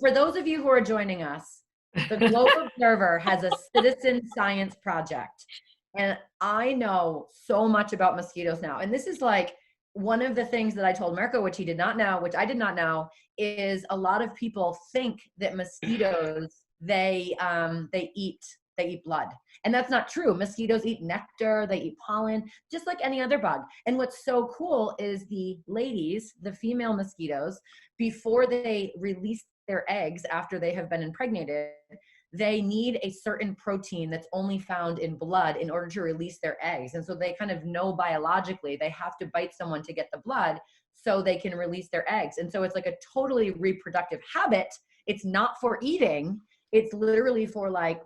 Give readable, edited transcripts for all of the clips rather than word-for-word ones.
for those of you who are joining us, the Globe Observer has a citizen science project. And I know so much about mosquitoes now. And this is like one of the things that I told Mirko, which he did not know, which I did not know, is a lot of people think that mosquitoes, they eat blood. And that's not true. Mosquitoes eat nectar, they eat pollen, just like any other bug. And what's so cool is the ladies, the female mosquitoes, before they release their eggs after they have been impregnated, they need a certain protein that's only found in blood in order to release their eggs. And so they kind of know biologically they have to bite someone to get the blood so they can release their eggs. And so it's like a totally reproductive habit. It's not for eating. It's literally for like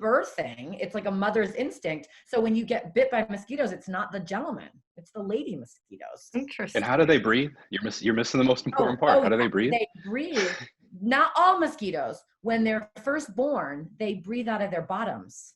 birthing. It's like a mother's instinct. So when you get bit by mosquitoes, it's not the gentleman, it's the lady mosquitoes. Interesting. And how do they breathe? You're missing the most important part. How do they breathe? They breathe. Not all mosquitoes. When they're first born, they breathe out of their bottoms.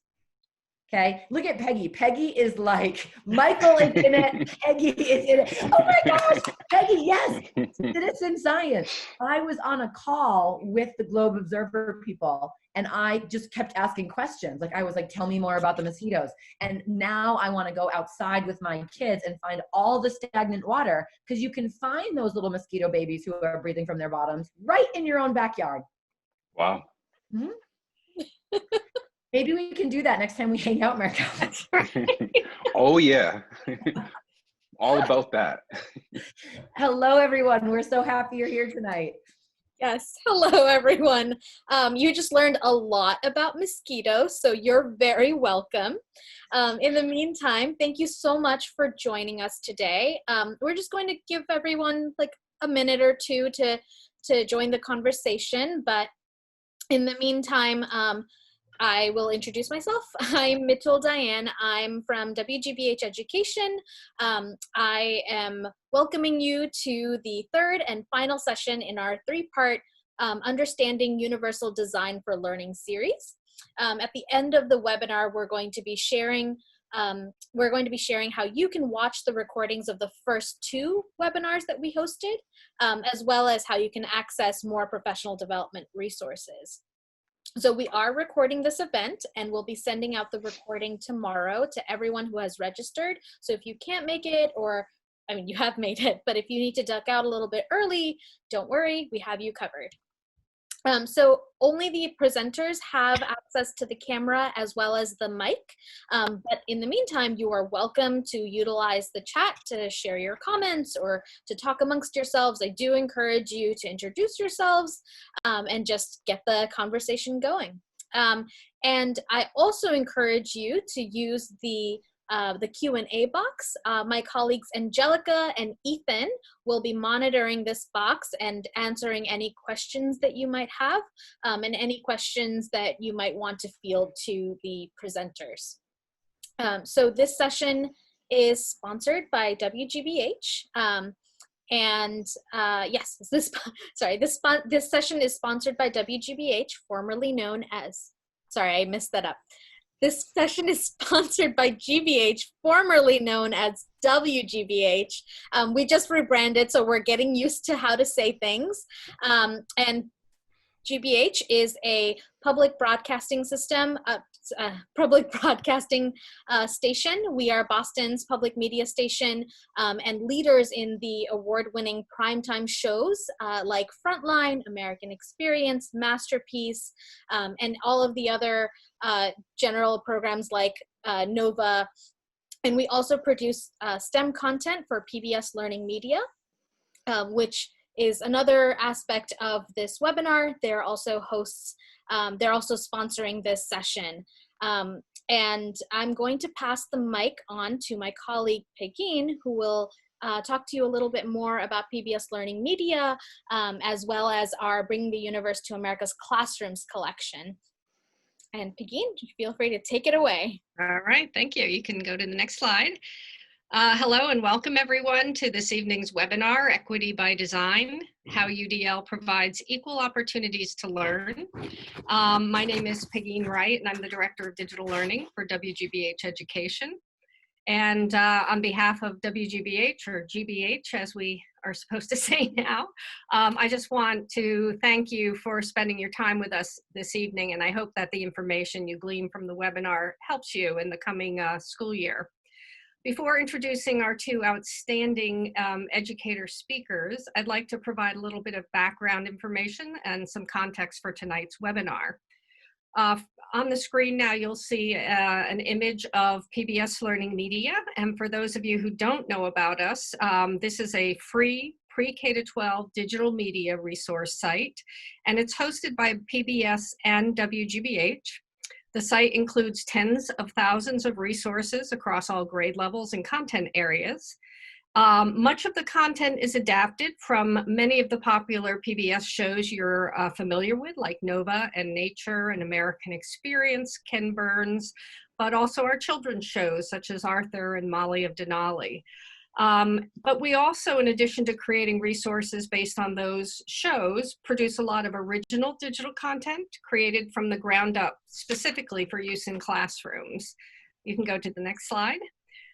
Okay, look at Peggy. Peggy is like, Michael is in it, Peggy is in it. Oh my gosh, Peggy, yes, citizen science. I was on a call with the Globe Observer people, and I just kept asking questions. Like I was like, tell me more about the mosquitoes. And now I want to go outside with my kids and find all the stagnant water, because you can find those little mosquito babies who are breathing from their bottoms right in your own backyard. Wow. Mm-hmm. Maybe we can do that next time we hang out, Mirko. That's right. Oh, yeah. All about that. Hello, everyone. We're so happy you're here tonight. Yes. Hello, everyone. You just learned a lot about mosquitoes, so you're very welcome. In the meantime, thank you so much for joining us today. We're just going to give everyone like a minute or two to join the conversation, but in the meantime, I will introduce myself. I'm Mitchell Diane. I'm from WGBH Education. I am welcoming you to the third and final session in our three-part Understanding Universal Design for Learning series. At the end of the webinar, we're going to be sharing how you can watch the recordings of the first two webinars that we hosted, as well as how you can access more professional development resources. So we are recording this event, and we'll be sending out the recording tomorrow to everyone who has registered. So if you can't make it, or, I mean, you have made it, but if you need to duck out a little bit early, don't worry, we have you covered. So only the presenters have access to the camera as well as the mic, but in the meantime, you are welcome to utilize the chat to share your comments or to talk amongst yourselves. I do encourage you to introduce yourselves and just get the conversation going. And I also encourage you to use the Q&A box. My colleagues Angelica and Ethan will be monitoring this box and answering any questions that you might have, and any questions that you might want to field to the presenters. So this session is sponsored by WGBH. Yes, this session is sponsored by WGBH, formerly known as, sorry, I messed that up. This session is sponsored by GBH, formerly known as WGBH. We just rebranded, so we're getting used to how to say things. And GBH is a public broadcasting system, station. We are Boston's public media station and leaders in the award-winning primetime shows like Frontline, American Experience, Masterpiece, and all of the other general programs like Nova. And we also produce STEM content for PBS LearningMedia, which is another aspect of this webinar. They're also hosts, they're also sponsoring this session. And I'm going to pass the mic on to my colleague, Pegeen, who will talk to you a little bit more about PBS LearningMedia, as well as our Bringing the Universe to America's Classrooms collection. And Pegeen, feel free to take it away. All right, thank you. You can go to the next slide. Hello and welcome everyone to this evening's webinar, Equity by Design, How UDL Provides Equal Opportunities to Learn. My name is Pegeen Wright, and I'm the Director of Digital Learning for WGBH Education. And on behalf of WGBH, or GBH as we are supposed to say now. I just want to thank you for spending your time with us this evening, and I hope that the information you glean from the webinar helps you in the coming school year. Before introducing our two outstanding educator speakers, I'd like to provide a little bit of background information and some context for tonight's webinar. On the screen now, you'll see an image of PBS LearningMedia. And for those of you who don't know about us, this is a free pre-K-12 digital media resource site, and it's hosted by PBS and WGBH. The site includes tens of thousands of resources across all grade levels and content areas. Much of the content is adapted from many of the popular PBS shows you're familiar with, like Nova and Nature and American Experience, Ken Burns, but also our children's shows such as Arthur and Molly of Denali. But we also, in addition to creating resources based on those shows, produce a lot of original digital content created from the ground up, specifically for use in classrooms. You can go to the next slide.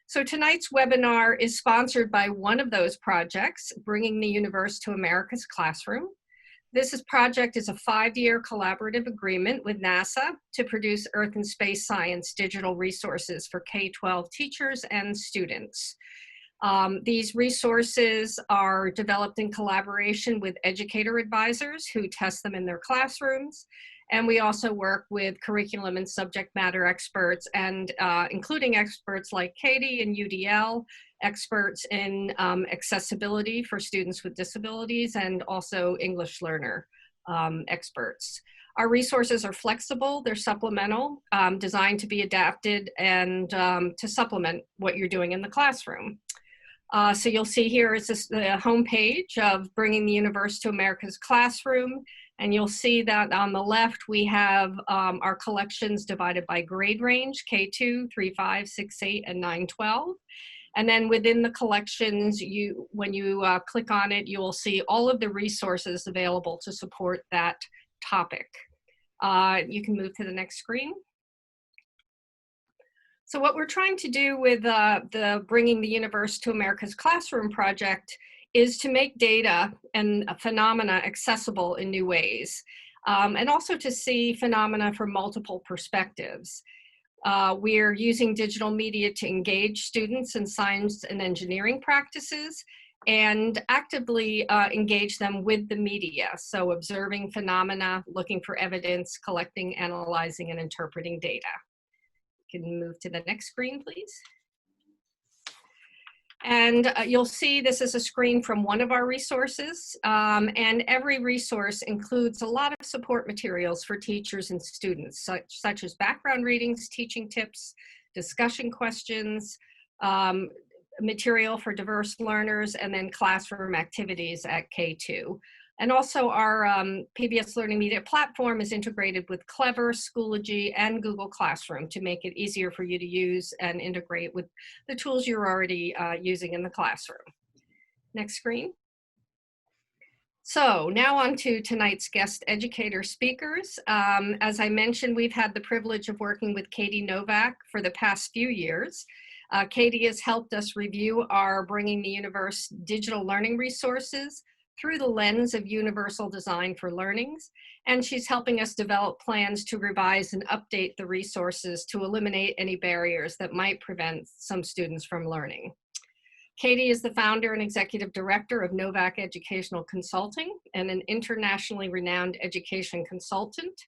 So tonight's webinar is sponsored by one of those projects, Bringing the Universe to America's Classroom. This project is a 5-year collaborative agreement with NASA to produce Earth and space science digital resources for K-12 teachers and students. These resources are developed in collaboration with educator advisors who test them in their classrooms. And we also work with curriculum and subject matter experts, and including experts like Katie and UDL, experts in accessibility for students with disabilities, and also English learner experts. Our resources are flexible, they're supplemental, designed to be adapted and to supplement what you're doing in the classroom. So you'll see here is the homepage of Bringing the Universe to America's Classroom. And you'll see that on the left, we have our collections divided by grade range, K2, 3, 5, 6, 8, and 9, 12. And then within the collections, when you click on it, you will see all of the resources available to support that topic. You can move to the next screen. So what we're trying to do with the Bringing the Universe to America's Classroom project is to make data and phenomena accessible in new ways, and also to see phenomena from multiple perspectives. We're using digital media to engage students in science and engineering practices and actively engage them with the media. So observing phenomena, looking for evidence, collecting, analyzing, and interpreting data. You can move to the next screen, please. And you'll see this is a screen from one of our resources, and every resource includes a lot of support materials for teachers and students, such as background readings, teaching tips, discussion questions, material for diverse learners, and then classroom activities at K2. And also our PBS LearningMedia platform is integrated with Clever, Schoology, and Google Classroom to make it easier for you to use and integrate with the tools you're already using in the classroom. Next screen. So now on to tonight's guest educator speakers. As I mentioned, we've had the privilege of working with Katie Novak for the past few years. Katie has helped us review our Bringing the Universe digital learning resources through the lens of universal design for learnings, and she's helping us develop plans to revise and update the resources to eliminate any barriers that might prevent some students from learning. Katie is the founder and executive director of Novak Educational Consulting and an internationally renowned education consultant,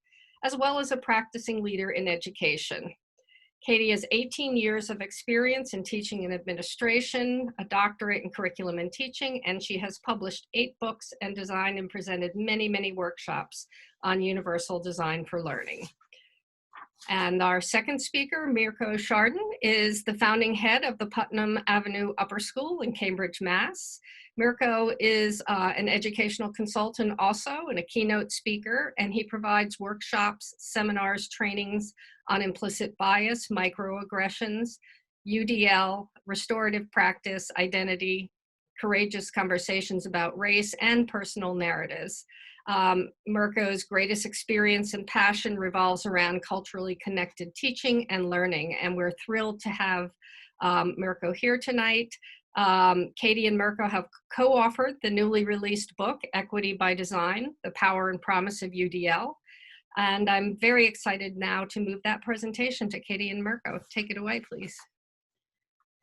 as well as a practicing leader in education. Katie has 18 years of experience in teaching and administration, a doctorate in curriculum and teaching, and she has published 8 books and designed and presented many, many workshops on universal design for learning. And our second speaker, Mirko Chardin, is the founding head of the Putnam Avenue Upper School in Cambridge, Mass. Mirko is an educational consultant also and a keynote speaker, and he provides workshops, seminars, trainings on implicit bias, microaggressions, UDL, restorative practice, identity, courageous conversations about race, and personal narratives. Mirko's greatest experience and passion revolves around culturally connected teaching and learning, and we're thrilled to have Mirko here tonight. Katie and Mirko have co-authored the newly released book, Equity by Design, The Power and Promise of UDL. And I'm very excited now to move that presentation to Katie and Mirko. Take it away, please.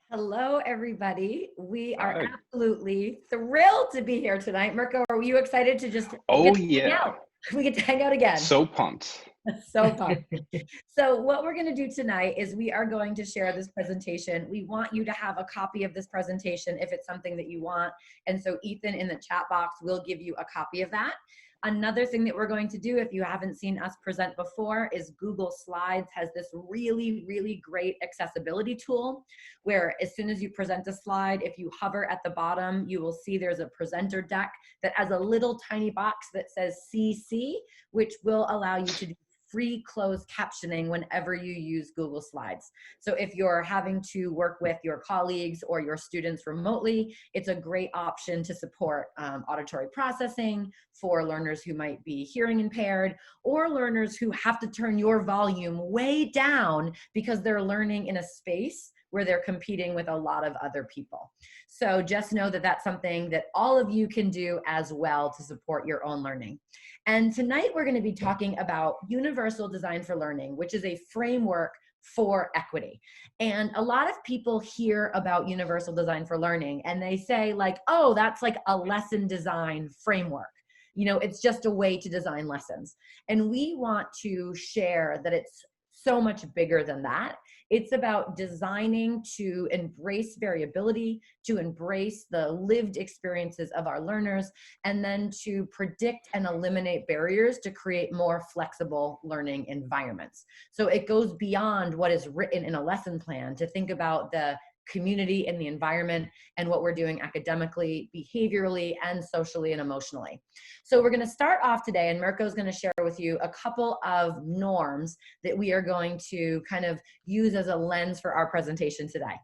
Hello, everybody. We are Hi. absolutely thrilled to be here tonight. Mirko, are you excited to just Oh, get to hang yeah. out? We get to hang out again. So pumped. So fun. So what we're going to do tonight is we are going to share this presentation. We want you to have a copy of this presentation if it's something that you want. And so Ethan in the chat box will give you a copy of that. Another thing that we're going to do, if you haven't seen us present before, is Google Slides has this really, really great accessibility tool where as soon as you present a slide, if you hover at the bottom, you will see there's a presenter deck that has a little tiny box that says CC, which will allow you to do free closed captioning whenever you use Google Slides. So if you're having to work with your colleagues or your students remotely, it's a great option to support auditory processing for learners who might be hearing impaired or learners who have to turn your volume way down because they're learning in a space where they're competing with a lot of other people. So just know that that's something that all of you can do as well to support your own learning. And tonight we're going to be talking about Universal Design for Learning, which is a framework for equity. And a lot of people hear about Universal Design for Learning and they say like, oh, that's like a lesson design framework. You know, it's just a way to design lessons. And we want to share that it's so much bigger than that. It's about designing to embrace variability, to embrace the lived experiences of our learners, and then to predict and eliminate barriers to create more flexible learning environments. So it goes beyond what is written in a lesson plan to think about the community and the environment and what we're doing academically, behaviorally, and socially and emotionally. So we're going to start off today, and Mirko is going to share with you a couple of norms that we are going to kind of use as a lens for our presentation today.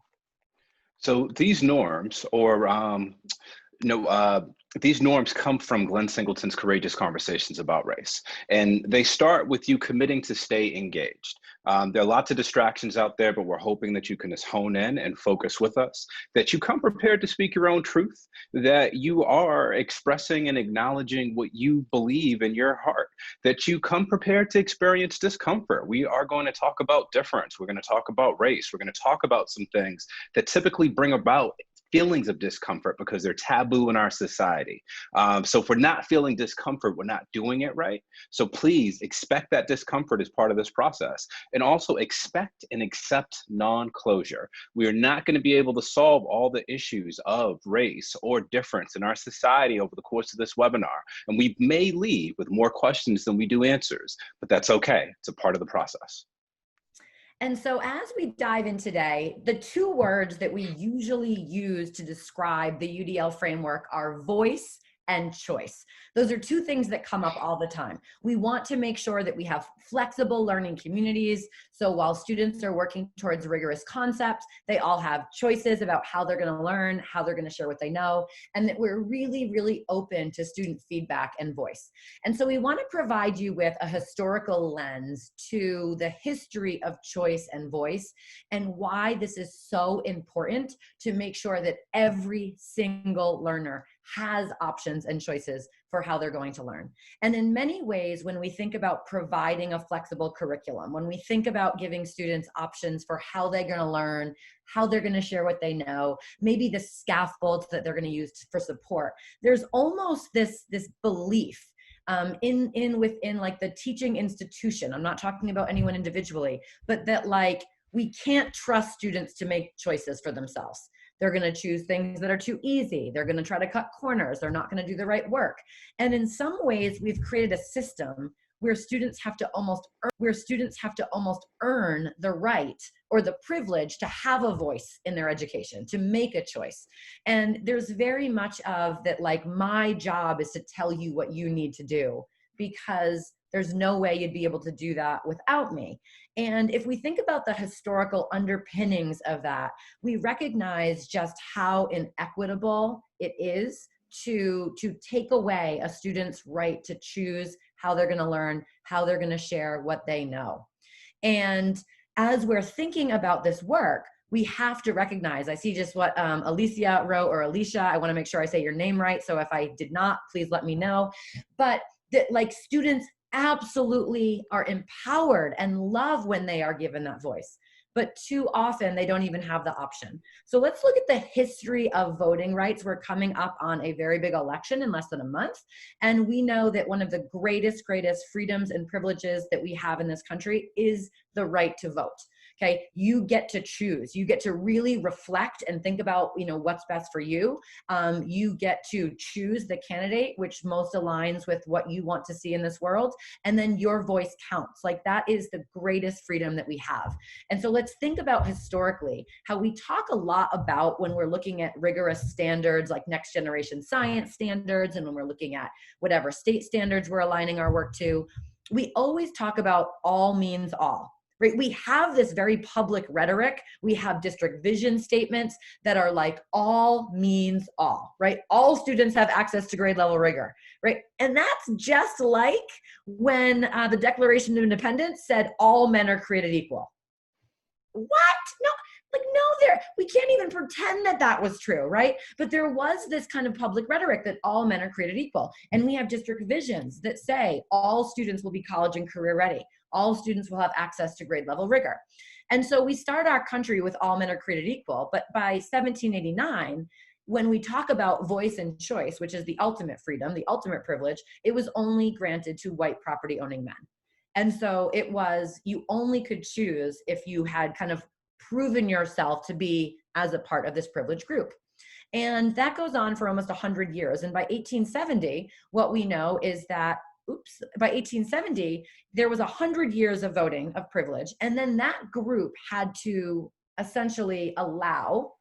So these norms, these norms come from Glenn Singleton's Courageous Conversations About Race. And they start with you committing to stay engaged. There are lots of distractions out there, but we're hoping that you can just hone in and focus with us, that you come prepared to speak your own truth, that you are expressing and acknowledging what you believe in your heart, that you come prepared to experience discomfort. We are going to talk about difference. We're going to talk about race. We're going to talk about some things that typically bring about feelings of discomfort because they're taboo in our society. So if we're not feeling discomfort, we're not doing it right. So please expect that discomfort as part of this process. And also expect and accept non-closure. We are not going to be able to solve all the issues of race or difference in our society over the course of this webinar. And we may leave with more questions than we do answers, but that's okay. It's a part of the process. And so as we dive in today, the two words that we usually use to describe the UDL framework are voice and choice. Those are two things that come up all the time. We want to make sure that we have flexible learning communities. So while students are working towards rigorous concepts, they all have choices about how they're going to learn, how they're going to share what they know, and that we're really, really open to student feedback and voice. And so we want to provide you with a historical lens to the history of choice and voice and why this is so important to make sure that every single learner has options and choices for how they're going to learn. And in many ways, when we think about providing a flexible curriculum, when we think about giving students options for how they're going to learn, how they're going to share what they know, maybe the scaffolds that they're going to use for support, there's almost this belief within like the teaching institution. I'm not talking about anyone individually, but that like we can't trust students to make choices for themselves. They're going to choose things that are too easy. They're going to try to cut corners. They're not going to do the right work. And in some ways, we've created a system where students have to almost earn the right or the privilege to have a voice in their education, to make a choice. And there's very much of that, like, my job is to tell you what you need to do, because there's no way you'd be able to do that without me. And if we think about the historical underpinnings of that, we recognize just how inequitable it is to take away a student's right to choose how they're going to learn, how they're going to share what they know. And as we're thinking about this work, we have to recognize, I see just what Alicia wrote, or Alicia, I want to make sure I say your name right. So if I did not, please let me know. But that, like, students absolutely are empowered and love when they are given that voice. But too often they don't even have the option. So let's look at the history of voting rights. We're coming up on a very big election in less than a month. And we know that one of the greatest freedoms and privileges that we have in this country is the right to vote. Okay, you get to choose. You get to really reflect and think about, you know, what's best for you. You get to choose the candidate which most aligns with what you want to see in this world, and then your voice counts. Like, that is the greatest freedom that we have. And so let's think about historically how we talk a lot about when we're looking at rigorous standards like next generation science standards, and when we're looking at whatever state standards we're aligning our work to, we always talk about all means all. Right? We have this very public rhetoric. We have district vision statements that are like, all means all, right? All students have access to grade level rigor, right? And that's just like when the Declaration of Independence said all men are created equal. What? No, like, no, we can't even pretend that that was true, right? But there was this kind of public rhetoric that all men are created equal. And we have district visions that say all students will be college and career ready. All students will have access to grade level rigor. And so we start our country with all men are created equal. But by 1789, when we talk about voice and choice, which is the ultimate freedom, the ultimate privilege, it was only granted to white property owning men. And so it was, you only could choose if you had kind of proven yourself to be as a part of this privileged group. And that goes on for almost 100 years. And by 1870, what we know is that by 1870, there was 100 years of voting of privilege. And then that group had to essentially allow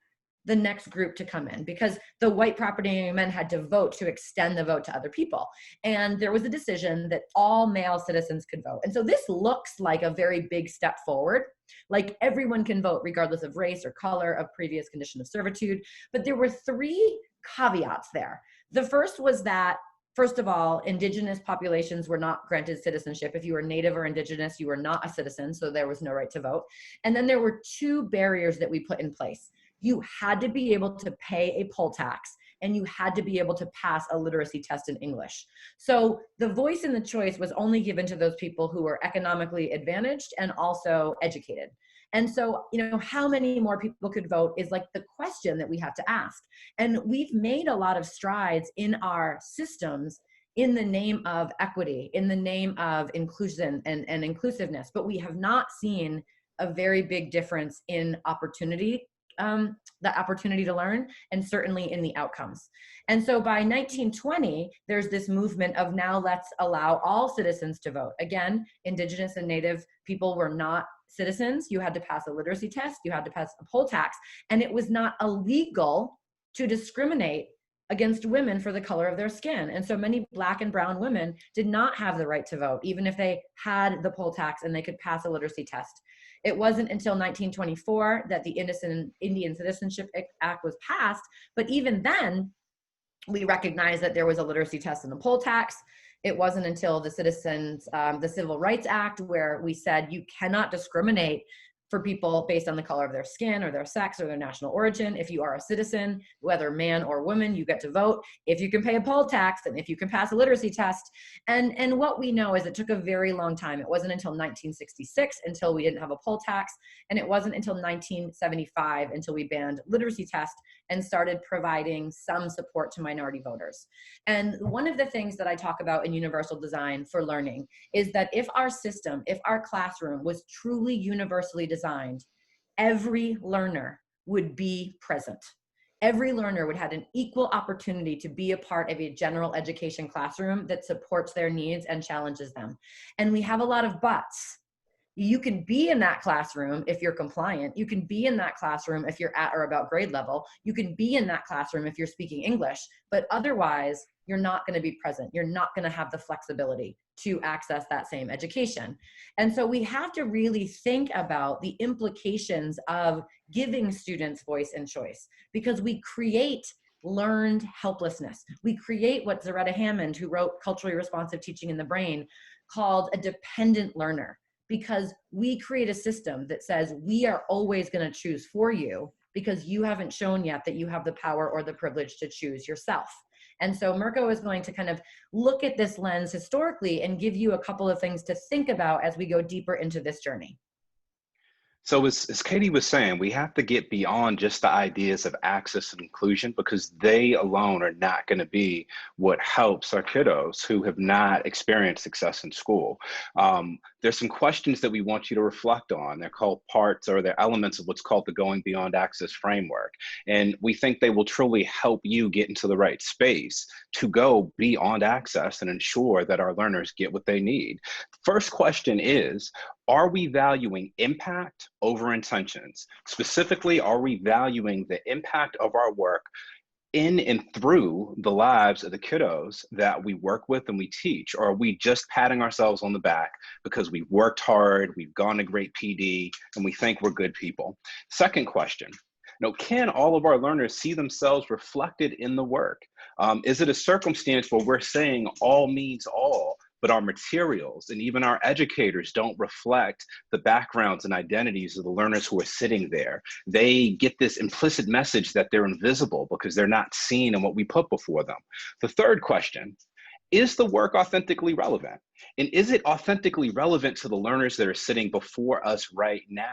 the next group to come in, because the white property men had to vote to extend the vote to other people. And there was a decision that all male citizens could vote. And so this looks like a very big step forward. Like, everyone can vote regardless of race or color, of previous condition of servitude. But there were 3 caveats there. The first was that, first of all, indigenous populations were not granted citizenship. If you were native or indigenous, you were not a citizen, so there was no right to vote. And then there were 2 barriers that we put in place. You had to be able to pay a poll tax, and you had to be able to pass a literacy test in English. So the voice and the choice was only given to those people who were economically advantaged and also educated. And so, you know, how many more people could vote is like the question that we have to ask. And we've made a lot of strides in our systems in the name of equity, in the name of inclusion and inclusiveness, but we have not seen a very big difference in opportunity, the opportunity to learn, and certainly in the outcomes. And so by 1920, there's this movement of, now let's allow all citizens to vote. Again, indigenous and native people were not citizens. You had to pass a literacy test, you had to pass a poll tax, and it was not illegal to discriminate against women for the color of their skin. And so many Black and brown women did not have the right to vote, even if they had the poll tax and they could pass a literacy test. It wasn't until 1924 that the Indian Citizenship Act was passed, but even then, we recognized that there was a literacy test and a poll tax. It wasn't until the Civil Rights Act, where we said you cannot discriminate for people based on the color of their skin or their sex or their national origin. If you are a citizen, whether man or woman, you get to vote if you can pay a poll tax and if you can pass a literacy test. And what we know is it took a very long time. It wasn't until 1966 until we didn't have a poll tax, and it wasn't until 1975 until we banned literacy tests and started providing some support to minority voters. And one of the things that I talk about in universal design for learning is that if our system, if our classroom was truly universally designed, every learner would be present. Every learner would have an equal opportunity to be a part of a general education classroom that supports their needs and challenges them. And we have a lot of buts. You can be in that classroom if you're compliant. You can be in that classroom if you're at or about grade level. You can be in that classroom if you're speaking English, but otherwise you're not going to be present. You're not going to have the flexibility to access that same education. And so we have to really think about the implications of giving students voice and choice, because we create learned helplessness. We create what Zaretta Hammond, who wrote Culturally Responsive Teaching in the Brain, called a dependent learner. because we create a system that says we are always going to choose for you because you haven't shown yet that you have the power or the privilege to choose yourself. And so Mirko is going to kind of look at this lens historically and give you a couple of things to think about as we go deeper into this journey. So as Katie was saying, we have to get beyond just the ideas of access and inclusion, because they alone are not going to be what helps our kiddos who have not experienced success in school. There's some questions that we want you to reflect on. They're called parts, or they're elements of what's called the Going Beyond Access framework. And we think they will truly help you get into the right space to go beyond access and ensure that our learners get what they need. First question is, are we valuing impact over intentions? Specifically, are we valuing the impact of our work in and through the lives of the kiddos that we work with and we teach? Or are we just patting ourselves on the back because we've worked hard, we've gone to great PD, and we think we're good people? Second question, can all of our learners see themselves reflected in the work? Is it a circumstance where we're saying all means all, but our materials and even our educators don't reflect the backgrounds and identities of the learners who are sitting there? They get this implicit message that they're invisible because they're not seen in what we put before them. The third question, is the work authentically relevant? And is it authentically relevant to the learners that are sitting before us right now?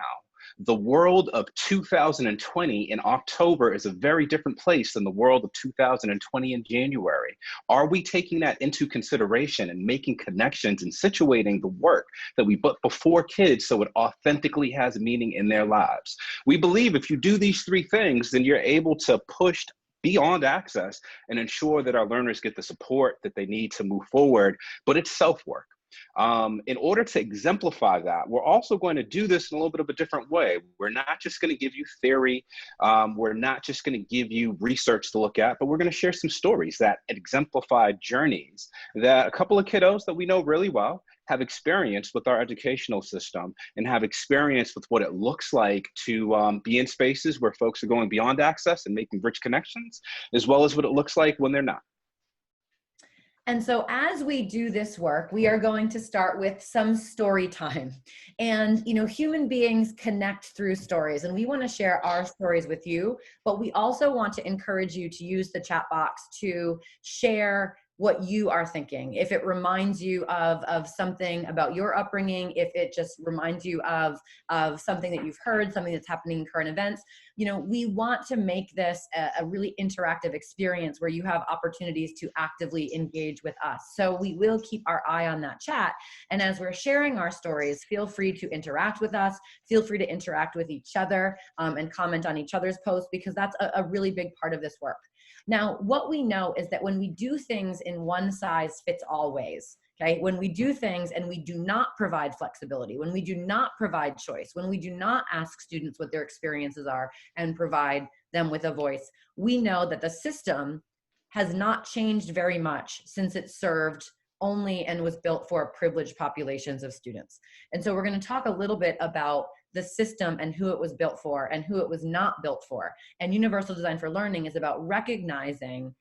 The world of 2020 in October is a very different place than the world of 2020 in January. Are we taking that into consideration and making connections and situating the work that we put before kids so it authentically has meaning in their lives? We believe if you do these three things, then you're able to push beyond access and ensure that our learners get the support that they need to move forward, but it's self-work. In order to exemplify that, we're also going to do this in a little bit of a different way. We're not just going to give you theory. We're not just going to give you research to look at, but we're going to share some stories that exemplify journeys that a couple of kiddos that we know really well have experienced with our educational system and have experienced with what it looks like to be in spaces where folks are going beyond access and making rich connections, as well as what it looks like when they're not. And so as we do this work, we are going to start with some story time. And, human beings connect through stories, and we want to share our stories with you, but we also want to encourage you to use the chat box to share what you are thinking. If it reminds you of something about your upbringing, if it just reminds you of something that you've heard, something that's happening in current events, we want to make this a really interactive experience where you have opportunities to actively engage with us. So we will keep our eye on that chat. And as we're sharing our stories, feel free to interact with us, feel free to interact with each other and comment on each other's posts, because that's a really big part of this work. Now, what we know is that when we do things in one size fits all ways, okay, when we do things and we do not provide flexibility, when we do not provide choice, when we do not ask students what their experiences are and provide them with a voice, we know that the system has not changed very much since it served only and was built for privileged populations of students. And so we're going to talk a little bit about the system and who it was built for and who it was not built for. And Universal Design for Learning is about recognizing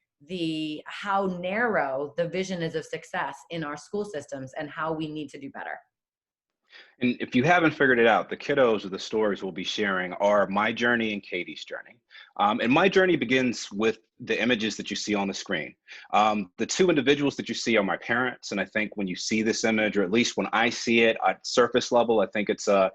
how narrow the vision is of success in our school systems and how we need to do better. And if you haven't figured it out, the kiddos of the stories we'll be sharing are my journey and Katie's journey. And my journey begins with the images that you see on the screen. The two individuals that you see are my parents. And I think when you see this image, or at least when I see it at surface level, I think it's a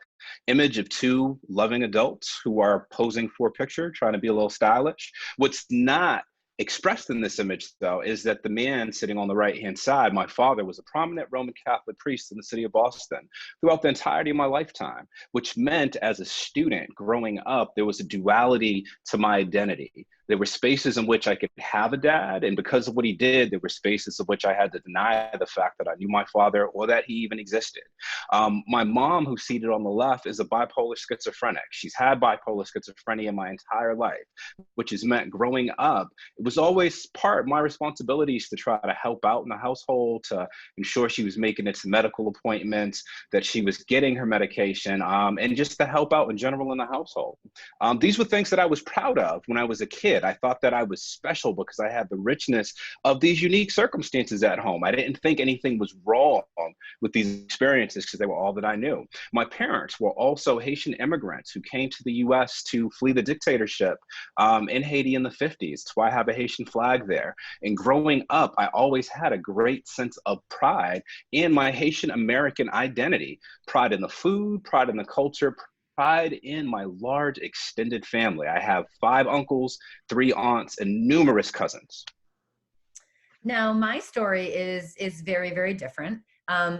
image of two loving adults who are posing for a picture, trying to be a little stylish. What's not expressed in this image, though, is that the man sitting on the right-hand side, my father, was a prominent Roman Catholic priest in the city of Boston throughout the entirety of my lifetime, which meant as a student growing up, there was a duality to my identity. There were spaces in which I could have a dad, and because of what he did, there were spaces of which I had to deny the fact that I knew my father or that he even existed. My mom, who's seated on the left, is a bipolar schizophrenic. She's had bipolar schizophrenia my entire life, which has meant growing up, it was always part of my responsibilities to try to help out in the household, to ensure she was making it to medical appointments, that she was getting her medication, and just to help out in general in the household. These were things that I was proud of when I was a kid. I thought that I was special because I had the richness of these unique circumstances at home. I didn't think anything was wrong with these experiences because they were all that I knew. My parents were also Haitian immigrants who came to the US to flee the dictatorship in Haiti in the 50s. That's why I have a Haitian flag there. And growing up, I always had a great sense of pride in my Haitian American identity. Pride in the food, pride in the culture, pride in my large extended family. I have 5 uncles, 3 aunts, and numerous cousins. Now, my story is very, very different.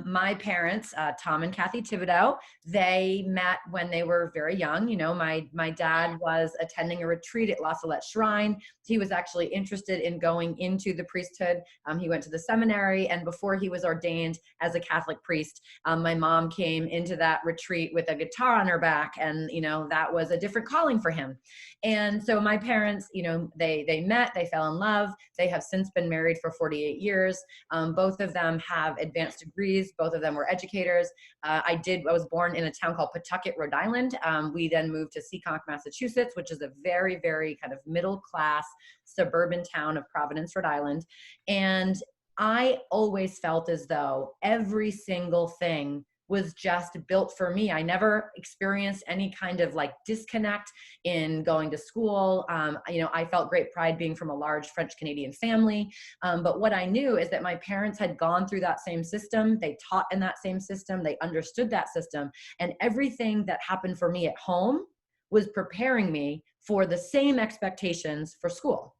My parents, Tom and Kathy Thibodeau, they met when they were very young. You know, my dad was attending a retreat at La Salette Shrine. He was actually interested in going into the priesthood. He went to the seminary, and before he was ordained as a Catholic priest, my mom came into that retreat with a guitar on her back, and, you know, that was a different calling for him. And so my parents, you know, they met, they fell in love. They have since been married for 48 years. Both of them have advanced degrees. Both of them were educators. I was born in a town called Pawtucket, Rhode Island. We then moved to Seekonk, Massachusetts, which is a very, very kind of middle class suburban town of Providence, Rhode Island. And I always felt as though every single thing was just built for me. I never experienced any kind of like disconnect in going to school. You know, I felt great pride being from a large French Canadian family. But what I knew is that my parents had gone through that same system. They taught in that same system. They understood that system. And everything that happened for me at home was preparing me for the same expectations for school.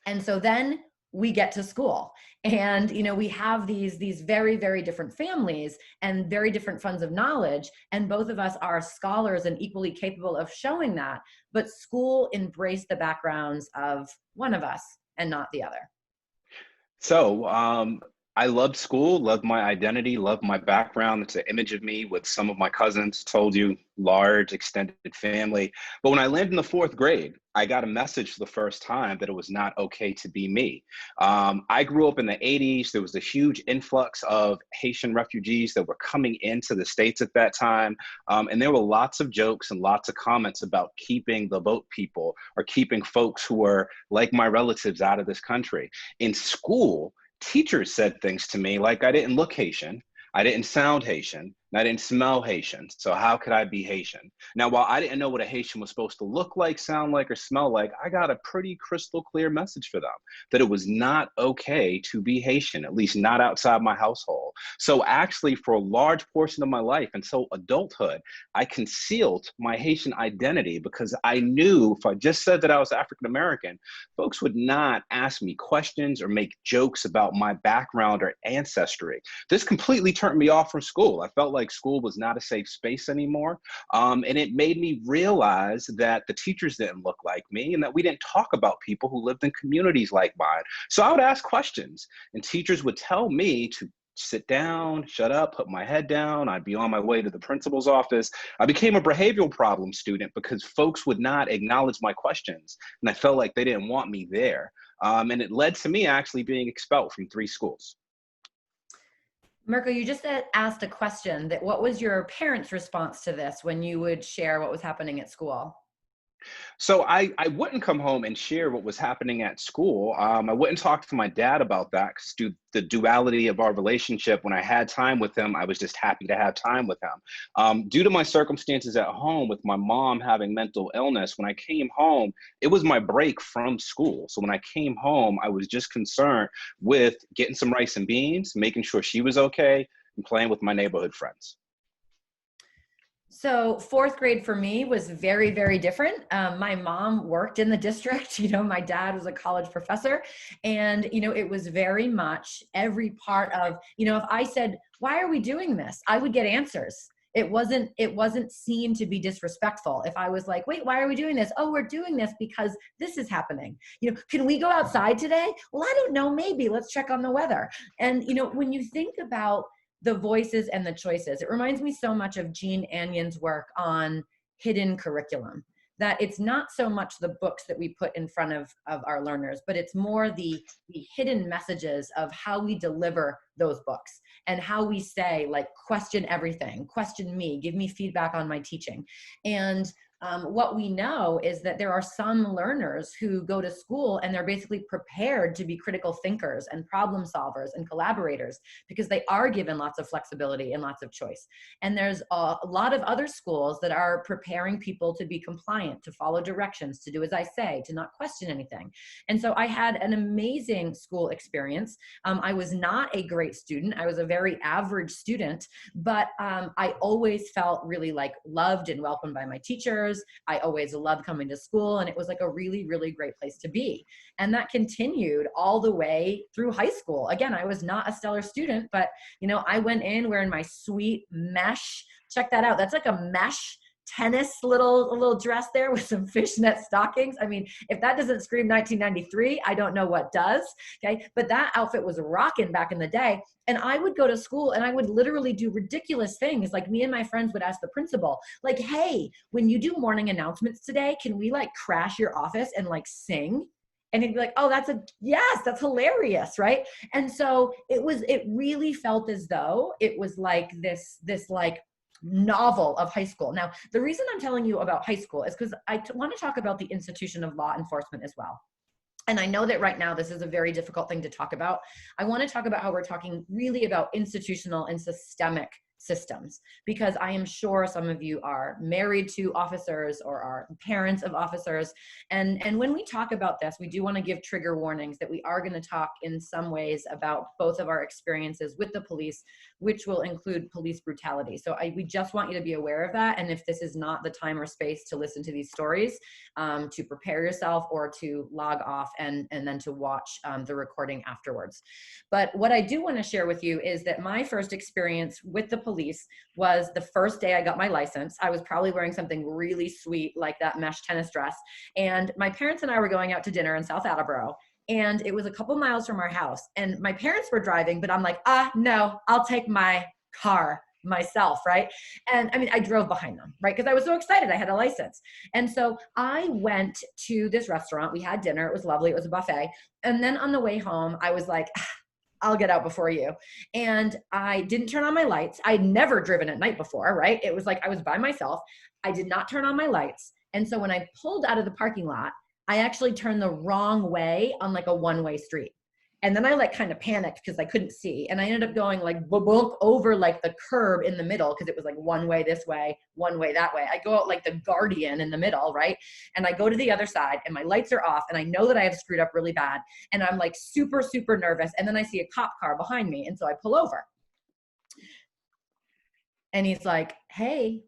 And so then we get to school, and, you know, we have these very, very different families and very different funds of knowledge. And both of us are scholars and equally capable of showing that, but school embraced the backgrounds of one of us and not the other. So I loved school, loved my identity, loved my background. It's an image of me with some of my cousins, told you, large extended family. But when I landed in the 4th grade, I got a message for the first time that it was not okay to be me. I grew up in the 80s. There was a huge influx of Haitian refugees that were coming into the States at that time. And there were lots of jokes and lots of comments about keeping the boat people or keeping folks who were like my relatives out of this country. In school, teachers said things to me like I didn't look Haitian, I didn't sound Haitian, and I didn't smell Haitian. So how could I be Haitian? Now, while I didn't know what a Haitian was supposed to look like, sound like, or smell like, I got a pretty crystal clear message for them that it was not okay to be Haitian, at least not outside my household. So actually, for a large portion of my life until adulthood, I concealed my Haitian identity because I knew if I just said that I was African American, folks would not ask me questions or make jokes about my background or ancestry. This completely turned me off from school. I felt like school was not a safe space anymore. And it made me realize that the teachers didn't look like me and that we didn't talk about people who lived in communities like mine. So I would ask questions, and teachers would tell me to sit down, shut up, put my head down. I'd be on my way to the principal's office. I became a behavioral problem student because folks would not acknowledge my questions, and I felt like they didn't want me there. And it led to me actually being expelled from 3 schools. Mirko, you just asked a question that what was your parents' response to this when you would share what was happening at school? So I wouldn't come home and share what was happening at school. I wouldn't talk to my dad about that because the duality of our relationship, when I had time with him, I was just happy to have time with him. Due to my circumstances at home with my mom having mental illness, when I came home, it was my break from school. So when I came home, I was just concerned with getting some rice and beans, making sure she was okay, and playing with my neighborhood friends. So 4th grade for me was very, very different. My mom worked in the district. You know, my dad was a college professor, and, you know, it was very much every part of, you know, if I said, why are we doing this? I would get answers. It wasn't seen to be disrespectful. If I was like, wait, why are we doing this? Oh, we're doing this because this is happening. You know, can we go outside today? Well, I don't know, maybe let's check on the weather. And, you know, when you think about the voices and the choices, it reminds me so much of Jean Annion's work on hidden curriculum. that it's not so much the books that we put in front of our learners, but it's more the hidden messages of how we deliver those books and how we say, like, question everything, question me, give me feedback on my teaching. And what we know is that there are some learners who go to school and they're basically prepared to be critical thinkers and problem solvers and collaborators because they are given lots of flexibility and lots of choice. And there's a lot of other schools that are preparing people to be compliant, to follow directions, to do as I say, to not question anything. And so I had an amazing school experience. I was not a great student. I was a very average student, but I always felt really like loved and welcomed by my teachers. I always loved coming to school, and it was like a really, really great place to be. And that continued all the way through high school. Again, I was not a stellar student, but I went in wearing my sweet mesh. Check that out. That's like a mesh tennis little dress there with some fishnet stockings. I mean, if that doesn't scream 1993, I don't know what does. Okay. But that outfit was rocking back in the day. And I would go to school and I would literally do ridiculous things. Like, me and my friends would ask the principal, like, hey, when you do morning announcements today, can we like crash your office and like sing? And he'd be like, oh, yes, that's hilarious. Right. And so it really felt as though it was like this like novel of high school. Now, the reason I'm telling you about high school is because I want to talk about the institution of law enforcement as well. And I know that right now this is a very difficult thing to talk about. I want to talk about how we're talking really about institutional and systemic systems, because I am sure some of you are married to officers or are parents of officers. And when we talk about this, we do want to give trigger warnings that we are going to talk in some ways about both of our experiences with the police, which will include police brutality. So we just want you to be aware of that. And if this is not the time or space to listen to these stories, to prepare yourself or to log off and then to watch the recording afterwards. But what I do want to share with you is that my first experience with the police was the first day I got my license. I was probably wearing something really sweet like that mesh tennis dress. And my parents and I were going out to dinner in South Attleboro. And it was a couple miles from our house. And my parents were driving, but I'm like, no, I'll take my car myself, right? And I mean, I drove behind them, right? Because I was so excited. I had a license. And so I went to this restaurant. We had dinner. It was lovely. It was a buffet. And then on the way home, I was like, I'll get out before you. And I didn't turn on my lights. I'd never driven at night before, right? It was like I was by myself. I did not turn on my lights. And so when I pulled out of the parking lot, I actually turned the wrong way on like a one-way street. And then I like kind of panicked because I couldn't see. And I ended up going like boom over like the curb in the middle, because it was like one way this way, one way that way. I go out like the Guardian in the middle, right? And I go to the other side and my lights are off and I know that I have screwed up really bad. And I'm like super, super nervous. And then I see a cop car behind me. And so I pull over. And he's like, hey,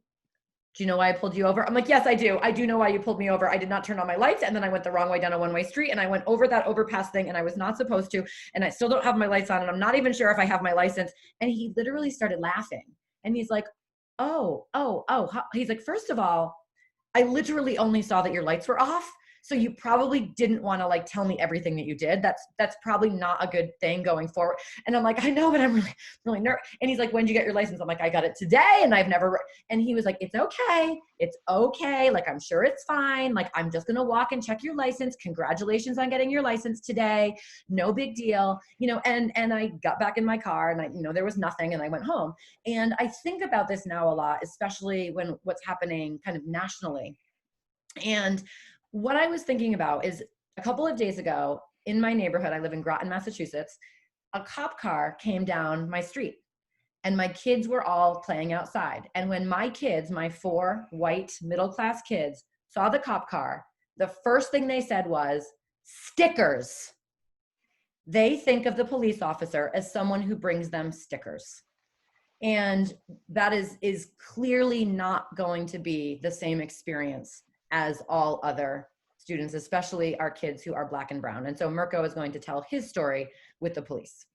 do you know why I pulled you over? I'm like, yes, I do. I do know why you pulled me over. I did not turn on my lights. And then I went the wrong way down a one-way street and I went over that overpass thing and I was not supposed to. And I still don't have my lights on and I'm not even sure if I have my license. And he literally started laughing. And he's like, oh. He's like, first of all, I literally only saw that your lights were off. So you probably didn't want to like tell me everything that you did. That's probably not a good thing going forward. And I'm like, I know, but I'm really, really nervous. And he's like, when did you get your license? I'm like, I got it today and I've never, and he was like, it's okay. It's okay. Like, I'm sure it's fine. Like, I'm just going to walk and check your license. Congratulations on getting your license today. No big deal. And I got back in my car and there was nothing and I went home. And I think about this now a lot, especially when what's happening kind of nationally. And what I was thinking about is a couple of days ago in my neighborhood, I live in Groton, Massachusetts, a cop car came down my street and my kids were all playing outside. And when my kids, my 4 white middle-class kids, saw the cop car, the first thing they said was, stickers. They think of the police officer as someone who brings them stickers. And that is clearly not going to be the same experience as all other students, especially our kids who are Black and brown. And so Mirko is going to tell his story with the police.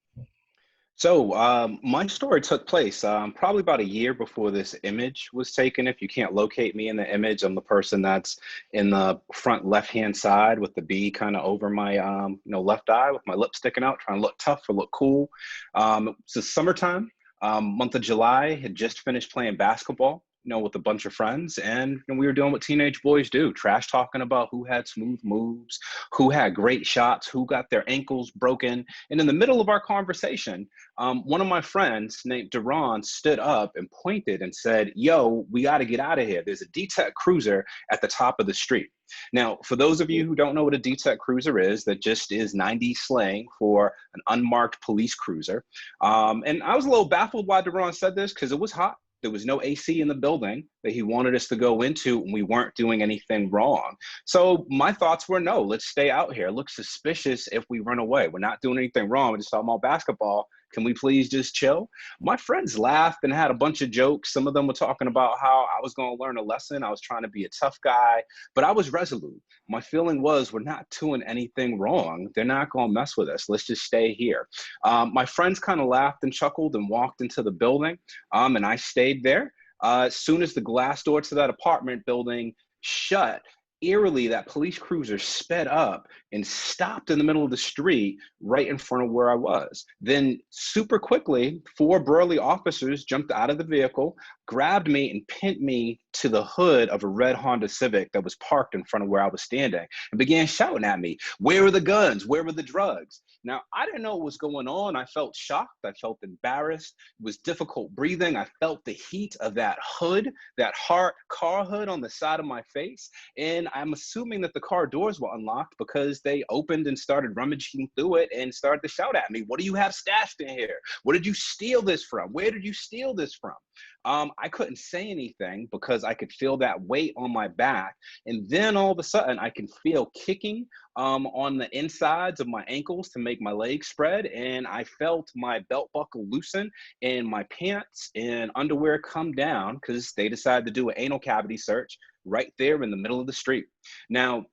So my story took place probably about a year before this image was taken. If you can't locate me in the image, I'm the person that's in the front left-hand side with the B kind of over my left eye with my lip sticking out, trying to look tough or look cool. It's the summertime, month of July, had just finished playing basketball with a bunch of friends, and we were doing what teenage boys do, trash talking about who had smooth moves, who had great shots, who got their ankles broken. And in the middle of our conversation, one of my friends named Duran stood up and pointed and said, "Yo, we got to get out of here. There's a D-Tech cruiser at the top of the street." Now, for those of you who don't know what a D-Tech cruiser is, that just is 90s slang for an unmarked police cruiser. And I was a little baffled why Duran said this, because it was hot. There was no AC in the building that he wanted us to go into, and we weren't doing anything wrong. So my thoughts were, no, let's stay out here. It looks suspicious if we run away. We're not doing anything wrong. We're just talking about basketball. Can we please just chill? My friends laughed and had a bunch of jokes. Some of them were talking about how I was going to learn a lesson. I was trying to be a tough guy, but I was resolute. My feeling was, we're not doing anything wrong. They're not going to mess with us. Let's just stay here. My friends kind of laughed and chuckled and walked into the building, and I stayed there. As soon as the glass door to that apartment building shut, eerily, that police cruiser sped up and stopped in the middle of the street right in front of where I was. Then super quickly, 4 burly officers jumped out of the vehicle, grabbed me and pinned me to the hood of a red Honda Civic that was parked in front of where I was standing, and began shouting at me, "Where are the guns? Where were the drugs?" Now, I didn't know what was going on. I felt shocked. I felt embarrassed. It was difficult breathing. I felt the heat of that hood, that hard car hood on the side of my face. And I'm assuming that the car doors were unlocked because they opened and started rummaging through it and started to shout at me, "What do you have stashed in here? What did you steal this from? Where did you steal this from?" I couldn't say anything because I could feel that weight on my back. And then all of a sudden I can feel kicking on the insides of my ankles to make my legs spread. And I felt my belt buckle loosen and my pants and underwear come down because they decided to do an anal cavity search right there in the middle of the street. Now,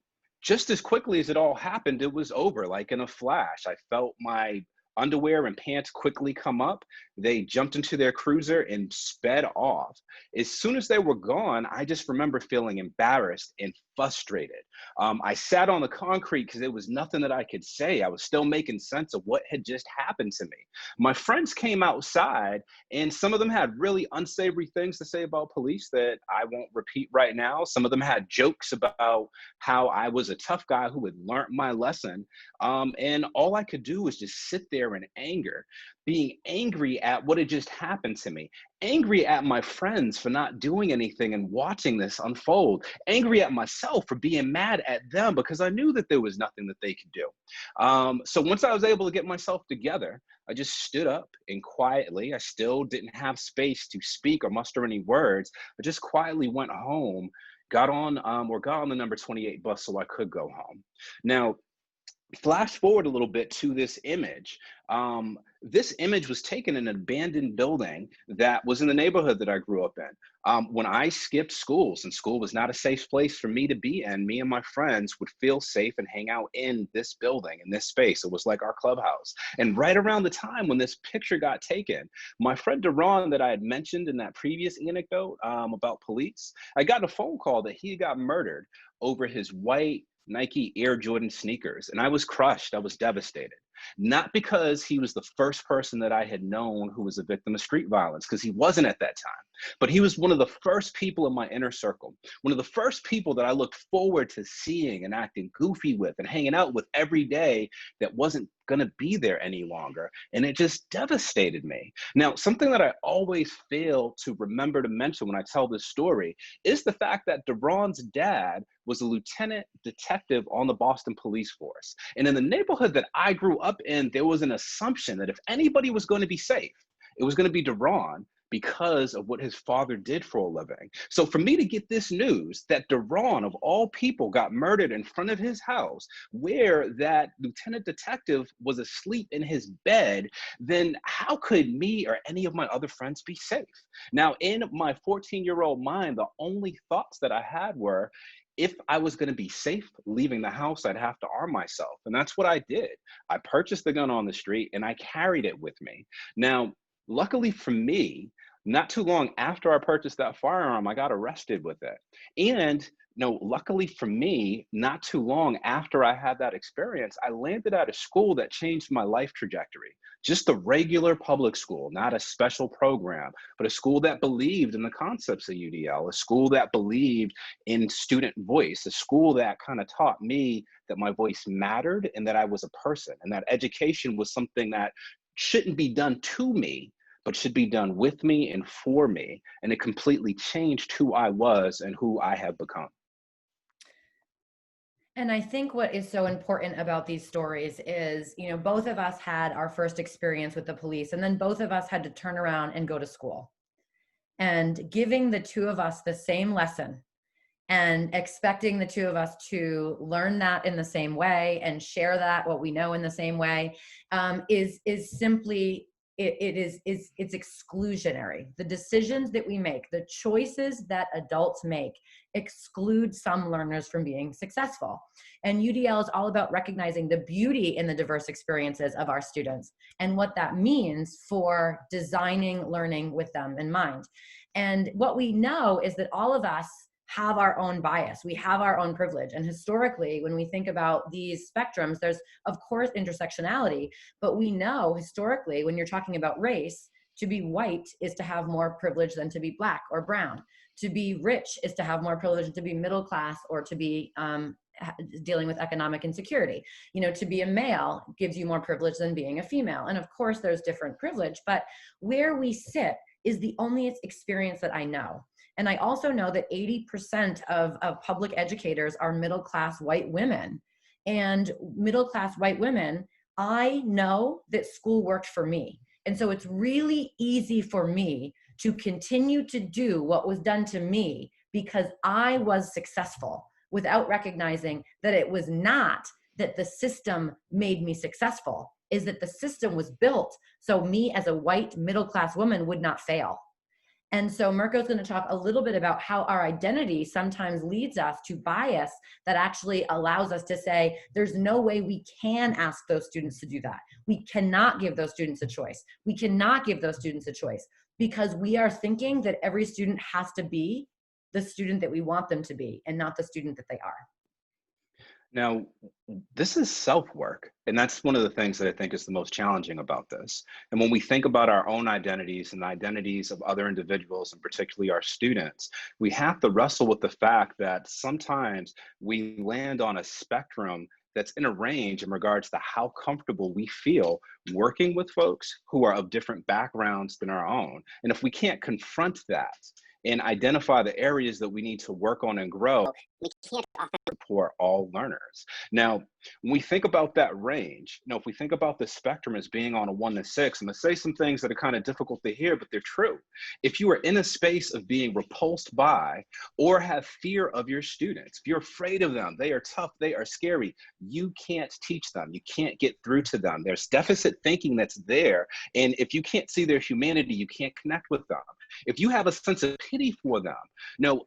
just as quickly as it all happened, it was over like in a flash. I felt my underwear and pants quickly come up. They jumped into their cruiser and sped off. As soon as they were gone, I just remember feeling embarrassed and frustrated. I sat on the concrete because there was nothing that I could say. I was still making sense of what had just happened to me. My friends came outside, and some of them had really unsavory things to say about police that I won't repeat right now. Some of them had jokes about how I was a tough guy who had learned my lesson. And all I could do was just sit there in anger, being angry at what had just happened to me, angry at my friends for not doing anything and watching this unfold, angry at myself for being mad at them because I knew that there was nothing that they could do. So once I was able to get myself together, I just stood up and quietly, I still didn't have space to speak or muster any words, I just quietly went home, got on the number 28 bus so I could go home. Now, flash forward a little bit to this image. This image was taken in an abandoned building that was in the neighborhood that I grew up in. When I skipped schools and school was not a safe place for me to be in, me and my friends would feel safe and hang out in this building, in this space. It was like our clubhouse. And right around the time when this picture got taken, my friend Duran that I had mentioned in that previous anecdote about police, I got a phone call that he got murdered over his white Nike Air Jordan sneakers. And I was crushed. I was devastated. Not because he was the first person that I had known who was a victim of street violence, because he wasn't at that time, but he was one of the first people in my inner circle, one of the first people that I looked forward to seeing and acting goofy with and hanging out with every day that wasn't going to be there any longer. And it just devastated me. Now, something that I always fail to remember to mention when I tell this story is the fact that Duran's dad was a lieutenant detective on the Boston police force. And in the neighborhood that I grew up in, there was an assumption that if anybody was going to be safe, it was going to be Duran, because of what his father did for a living. So for me to get this news that Duran, of all people, got murdered in front of his house, where that lieutenant detective was asleep in his bed, then how could me or any of my other friends be safe? Now, in my 14-year-old mind, the only thoughts that I had were, if I was going to be safe leaving the house, I'd have to arm myself. And that's what I did. I purchased the gun on the street and I carried it with me. Now, luckily for me, Not too long after I purchased that firearm, I got arrested with it. And luckily for me, not too long after I had that experience, I landed at a school that changed my life trajectory. Just a regular public school, not a special program, but a school that believed in the concepts of UDL, a school that believed in student voice, a school that kind of taught me that my voice mattered and that I was a person, and that education was something that shouldn't be done to me, but should be done with me and for me. And it completely changed who I was and who I have become. And I think what is so important about these stories is, both of us had our first experience with the police, and then both of us had to turn around and go to school. And giving the two of us the same lesson and expecting the two of us to learn that in the same way and share that, what we know, in the same way, is simply, it's exclusionary. The decisions that we make, the choices that adults make, exclude some learners from being successful. And UDL is all about recognizing the beauty in the diverse experiences of our students and what that means for designing learning with them in mind. And what we know is that all of us have our own bias. We have our own privilege. And historically, when we think about these spectrums, there's of course intersectionality, but we know historically, when you're talking about race, to be white is to have more privilege than to be Black or brown. To be rich is to have more privilege than to be middle class or to be dealing with economic insecurity. To be a male gives you more privilege than being a female. And of course, there's different privilege, but where we sit is the only experience that I know. And I also know that 80% of public educators are middle-class white women. And middle-class white women, I know that school worked for me. And so it's really easy for me to continue to do what was done to me because I was successful, without recognizing that it was not that the system made me successful, is that the system was built so me as a white middle-class woman would not fail. And so Mirko's going to talk a little bit about how our identity sometimes leads us to bias that actually allows us to say, there's no way we can ask those students to do that. We cannot give those students a choice. We cannot give those students a choice because we are thinking that every student has to be the student that we want them to be and not the student that they are. Now, this is self-work, and that's one of the things that I think is the most challenging about this. And when we think about our own identities and the identities of other individuals, and particularly our students, we have to wrestle with the fact that sometimes we land on a spectrum that's in a range in regards to how comfortable we feel working with folks who are of different backgrounds than our own. And if we can't confront that and identify the areas that we need to work on and grow, we can't support all learners. Now, when we think about that range, if we think about the spectrum as being on a 1 to 6, I'm gonna say some things that are kind of difficult to hear, but they're true. If you are in a space of being repulsed by or have fear of your students, if you're afraid of them, they are tough, they are scary, you can't teach them, you can't get through to them. There's deficit thinking that's there, and if you can't see their humanity, you can't connect with them. If you have a sense of pity for them,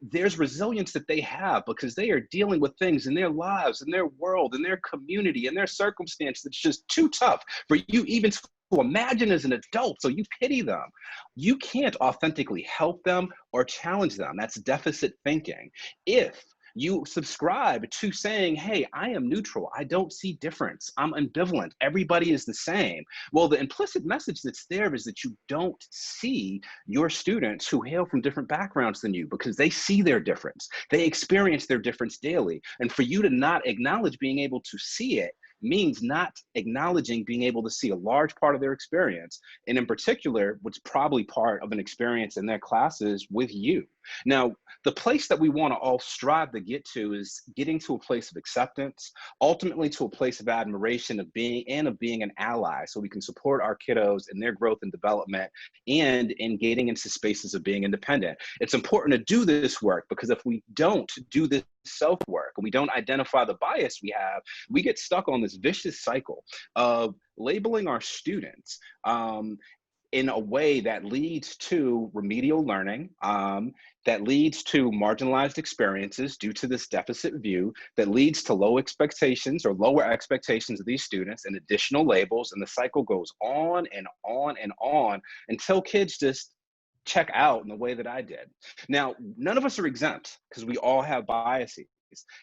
there's resilience that they have because they are dealing with things in their lives, in their world, in their community, in their circumstance that's just too tough for you even to imagine as an adult, so you pity them. You can't authentically help them or challenge them. That's deficit thinking. If you subscribe to saying, hey, I am neutral, I don't see difference, I'm ambivalent, everybody is the same. Well, the implicit message that's there is that you don't see your students who hail from different backgrounds than you because they see their difference. They experience their difference daily. And for you to not acknowledge being able to see it means not acknowledging being able to see a large part of their experience, and in particular, what's probably part of an experience in their classes with you. Now, the place that we want to all strive to get to is getting to a place of acceptance, ultimately to a place of admiration of being an ally, so we can support our kiddos in their growth and development and in getting into spaces of being independent. It's important to do this work because if we don't do this self-work and we don't identify the bias we have, we get stuck on this vicious cycle of labeling our students in a way that leads to remedial learning, that leads to marginalized experiences due to this deficit view, that leads to low expectations or lower expectations of these students and additional labels, and the cycle goes on and on and on until kids just check out in the way that I did. Now, none of us are exempt because we all have biases.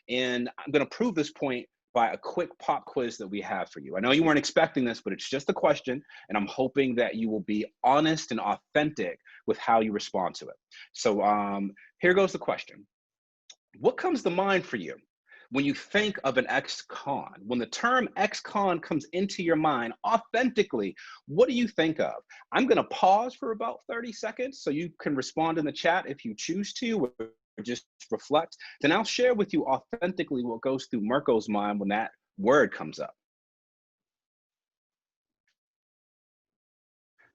And I'm going to prove this point by a quick pop quiz that we have for you. I know you weren't expecting this, but it's just a question, and I'm hoping that you will be honest and authentic with how you respond to it. So here goes the question. What comes to mind for you when you think of an ex-con? When the term ex-con comes into your mind authentically, what do you think of? I'm going to pause for about 30 seconds so you can respond in the chat if you choose to, or just reflect. Then I'll share with you authentically what goes through Mirko's mind when that word comes up.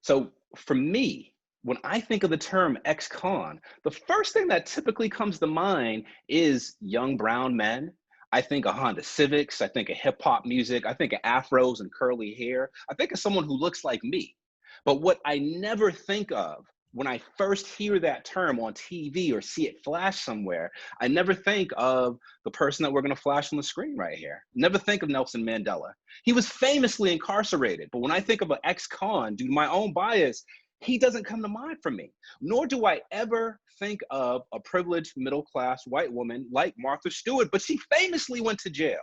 So for me, when I think of the term ex-con, the first thing that typically comes to mind is young brown men. I think of Honda Civics. I think of hip hop music. I think of afros and curly hair. I think of someone who looks like me. But what I never think of when I first hear that term on TV or see it flash somewhere, I never think of the person that we're going to flash on the screen right here. Never think of Nelson Mandela. He was famously incarcerated, but when I think of an ex-con, due to my own bias, he doesn't come to mind for me. Nor do I ever think of a privileged middle-class white woman like Martha Stewart, but she famously went to jail.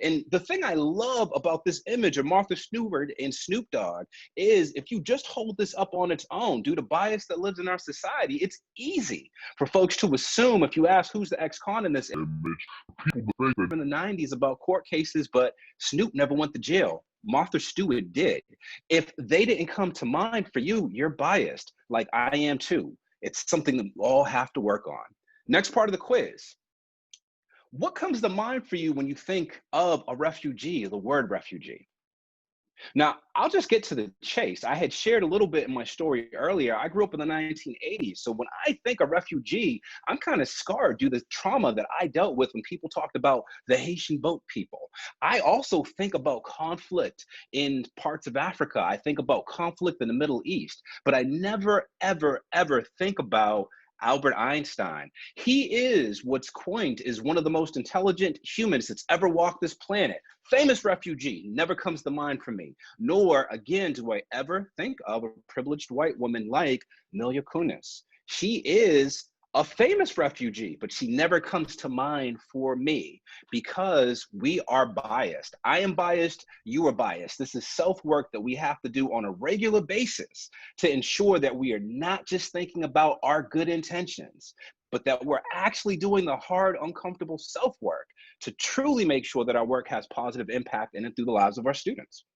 And the thing I love about this image of Martha Stewart and Snoop Dogg is if you just hold this up on its own, due to bias that lives in our society, it's easy for folks to assume, if you ask who's the ex-con in this image, people in the 90s about court cases, but Snoop never went to jail. Martha Stewart did. If they didn't come to mind for you, you're biased, like I am too. It's something that we all have to work on. Next part of the quiz. What comes to mind for you when you think of a refugee, the word refugee? Now, I'll just get to the chase. I had shared a little bit in my story earlier. I grew up in the 1980s. So when I think of refugee, I'm kind of scarred due to the trauma that I dealt with when people talked about the Haitian boat people. I also think about conflict in parts of Africa. I think about conflict in the Middle East, but I never, ever, ever think about Albert Einstein. He is what's coined as one of the most intelligent humans that's ever walked this planet. Famous refugee, never comes to mind for me. Nor, again, do I ever think of a privileged white woman like Mila Kunis. She is a famous refugee, but she never comes to mind for me because we are biased. I am biased, you are biased. This is self-work that we have to do on a regular basis to ensure that we are not just thinking about our good intentions, but that we're actually doing the hard, uncomfortable self-work to truly make sure that our work has positive impact in and through the lives of our students.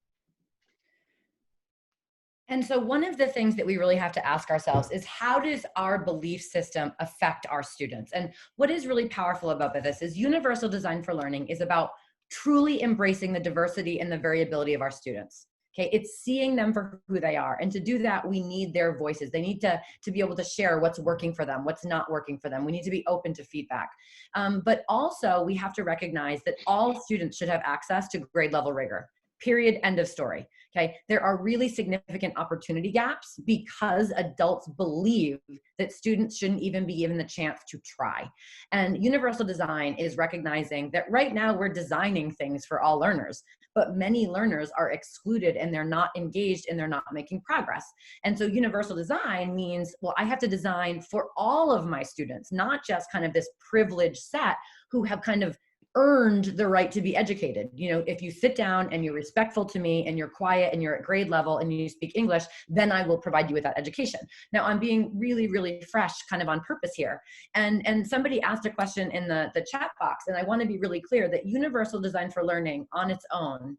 And so one of the things that we really have to ask ourselves is, how does our belief system affect our students? And what is really powerful about this is universal design for learning is about truly embracing the diversity and the variability of our students. Okay, it's seeing them for who they are. And to do that, we need their voices. They need to be able to share what's working for them, what's not working for them. We need to be open to feedback. But also we have to recognize that all students should have access to grade level rigor. Period, end of story. Okay, there are really significant opportunity gaps because adults believe that students shouldn't even be given the chance to try. And universal design is recognizing that right now we're designing things for all learners, but many learners are excluded and they're not engaged and they're not making progress. And so universal design means, well, I have to design for all of my students, not just kind of this privileged set who have kind of earned the right to be educated. You know, if you sit down and you're respectful to me and you're quiet and you're at grade level and you speak English, then I will provide you with that education. Now I'm being really, really fresh kind of on purpose here. And somebody asked a question in the chat box, and I want to be really clear that universal design for learning on its own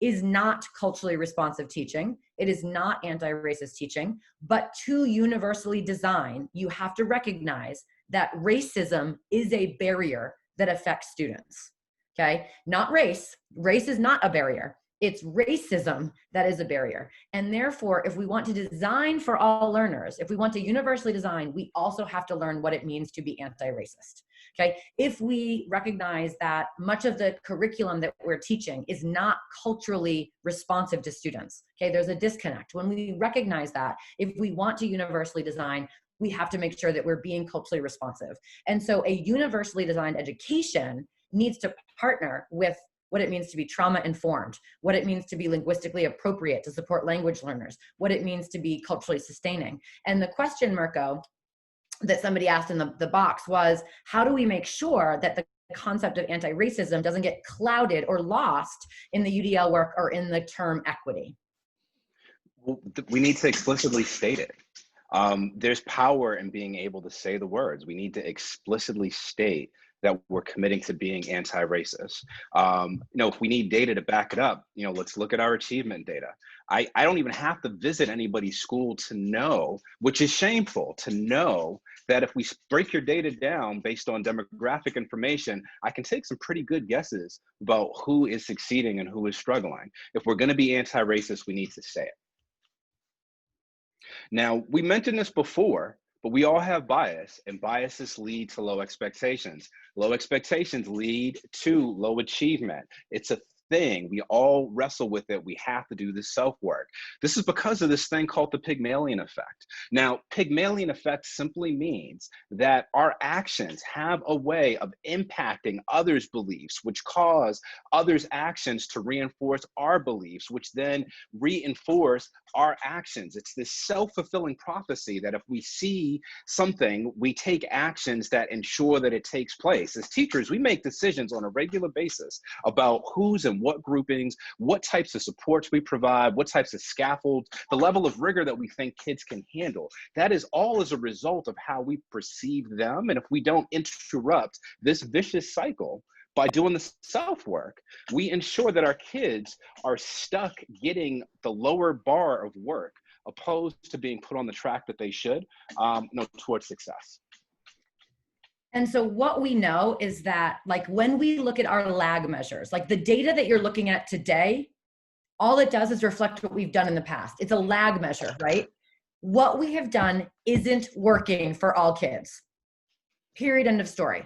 is not culturally responsive teaching. It is not anti-racist teaching, but to universally design, you have to recognize that racism is a barrier that affects students, okay? Not race. Race is not a barrier. It's racism that is a barrier. And therefore, if we want to design for all learners, if we want to universally design, we also have to learn what it means to be anti-racist, okay? If we recognize that much of the curriculum that we're teaching is not culturally responsive to students, okay? There's a disconnect. When we recognize that, if we want to universally design, we have to make sure that we're being culturally responsive. And so a universally designed education needs to partner with what it means to be trauma informed, what it means to be linguistically appropriate to support language learners, what it means to be culturally sustaining. And the question, Mirko, that somebody asked in the box was, how do we make sure that the concept of anti-racism doesn't get clouded or lost in the UDL work or in the term equity? Well, we need to explicitly state it. There's power in being able to say the words. We need to explicitly state that we're committing to being anti-racist. If we need data to back it up, let's look at our achievement data. I don't even have to visit anybody's school to know, which is shameful, to know that if we break your data down based on demographic information, I can take some pretty good guesses about who is succeeding and who is struggling. If we're going to be anti-racist, we need to say it. Now, we mentioned this before, but we all have bias, and biases lead to low expectations. Low expectations lead to low achievement. It's a thing. We all wrestle with it. We have to do this self-work. This is because of this thing called the Pygmalion effect. Now, Pygmalion effect simply means that our actions have a way of impacting others' beliefs, which cause others' actions to reinforce our beliefs, which then reinforce our actions. It's this self-fulfilling prophecy that if we see something, we take actions that ensure that it takes place. As teachers, we make decisions on a regular basis about who's and what groupings, what types of supports we provide, what types of scaffolds, the level of rigor that we think kids can handle. That is all as a result of how we perceive them. And if we don't interrupt this vicious cycle by doing the self-work, we ensure that our kids are stuck getting the lower bar of work opposed to being put on the track that they should towards success. And so what we know is that, like, when we look at our lag measures, like the data that you're looking at today, all it does is reflect what we've done in the past. It's a lag measure, right? What we have done isn't working for all kids. Period, end of story.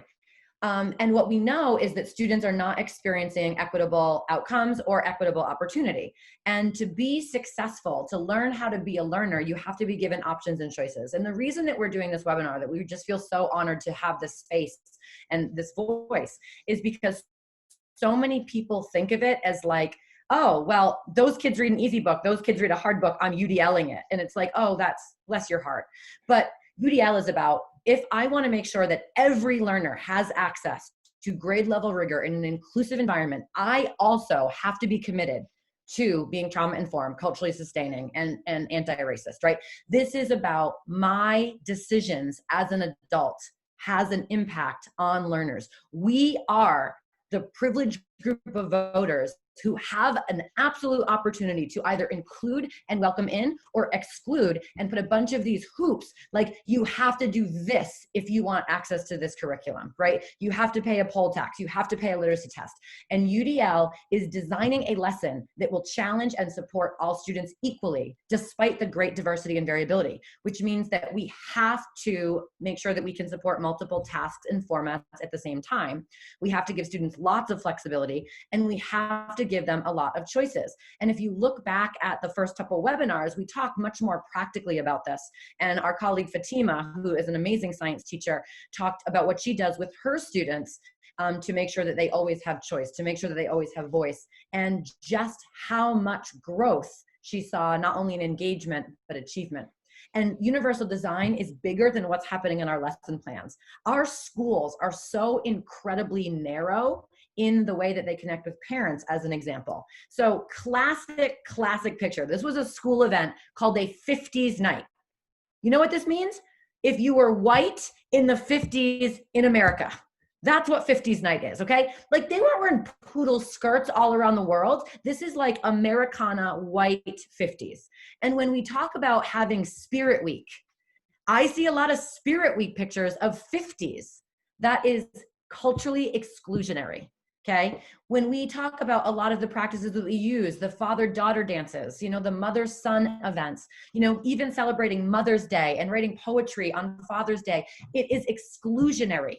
And what we know is that students are not experiencing equitable outcomes or equitable opportunity. And to be successful, to learn how to be a learner, you have to be given options and choices. And the reason that we're doing this webinar, that we just feel so honored to have this space and this voice, is because so many people think of it as like, oh, well, those kids read an easy book, those kids read a hard book, I'm UDLing it. And it's like, oh, that's bless your heart. But UDL is about, if I want to make sure that every learner has access to grade level rigor in an inclusive environment, I also have to be committed to being trauma informed, culturally sustaining, and anti-racist, right? This is about my decisions as an adult has an impact on learners. We are the privileged group of voters who have an absolute opportunity to either include and welcome in or exclude and put a bunch of these hoops, like you have to do this if you want access to this curriculum, right? You have to pay a poll tax, you have to pay a literacy test. And UDL is designing a lesson that will challenge and support all students equally, despite the great diversity and variability, which means that we have to make sure that we can support multiple tasks and formats at the same time. We have to give students lots of flexibility, and we have to give them a lot of choices. And if you look back at the first couple webinars, we talk much more practically about this. And our colleague Fatima, who is an amazing science teacher, talked about what she does with her students to make sure that they always have choice, to make sure that they always have voice, and just how much growth she saw, not only in engagement, but achievement. And universal design is bigger than what's happening in our lesson plans. Our schools are so incredibly narrow in the way that they connect with parents, as an example. So classic picture. This was a school event called a 50s night. You know what this means? If you were white in the 50s in America, that's what 50s night is, okay? Like, they weren't wearing poodle skirts all around the world. This is like Americana white 50s. And when we talk about having Spirit Week, I see a lot of Spirit Week pictures of 50s. That is culturally exclusionary. Okay. When we talk about a lot of the practices that we use, the father-daughter dances, the mother-son events, even celebrating Mother's Day and writing poetry on Father's Day, it is exclusionary.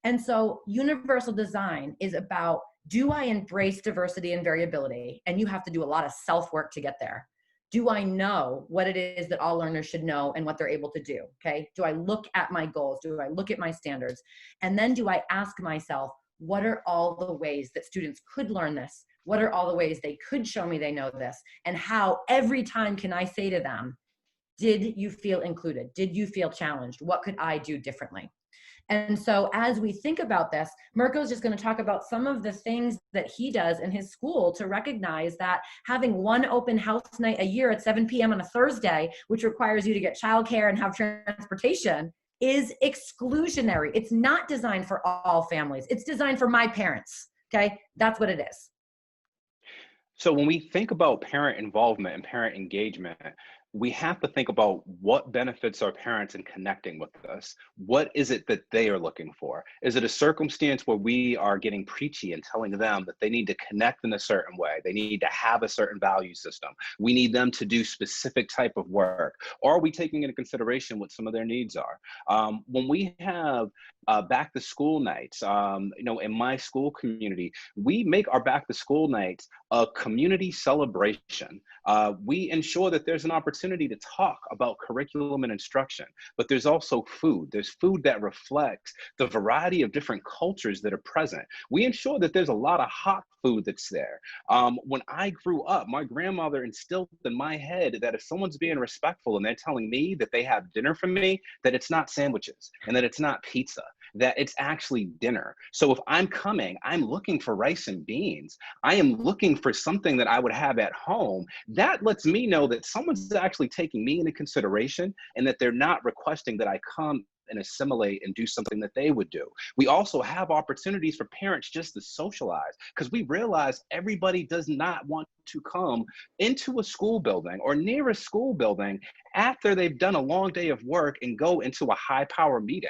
And so universal design is about, do I embrace diversity and variability? And you have to do a lot of self-work to get there. Do I know what it is that all learners should know and what they're able to do? Okay. Do I look at my goals? Do I look at my standards? And then do I ask myself, what are all the ways that students could learn this? What are all the ways they could show me they know this? And how every time can I say to them, did you feel included? Did you feel challenged? What could I do differently? And so as we think about this, Mirko's just going to talk about some of the things that he does in his school to recognize that having one open house night a year at 7 p.m. on a Thursday, which requires you to get childcare and have transportation, is exclusionary. It's not designed for all families. It's designed for my parents. Okay, that's what it is. So when we think about parent involvement and parent engagement, we have to think about what benefits our parents in connecting with us. What is it that they are looking for? Is it a circumstance where we are getting preachy and telling them that they need to connect in a certain way? They need to have a certain value system. We need them to do specific type of work. Or are we taking into consideration what some of their needs are? When we have back to school nights, in my school community, we make our back to school nights a community celebration. We ensure that there's an opportunity to talk about curriculum and instruction, but there's also food. There's food that reflects the variety of different cultures that are present. We ensure that there's a lot of hot food that's there. When I grew up, my grandmother instilled in my head that if someone's being respectful and they're telling me that they have dinner for me, that it's not sandwiches and that it's not pizza, that it's actually dinner. So if I'm coming, I'm looking for rice and beans. I am looking for something that I would have at home. That lets me know that someone's actually taking me into consideration and that they're not requesting that I come and assimilate and do something that they would do. We also have opportunities for parents just to socialize, because we realize everybody does not want to come into a school building or near a school building after they've done a long day of work and go into a high power meeting.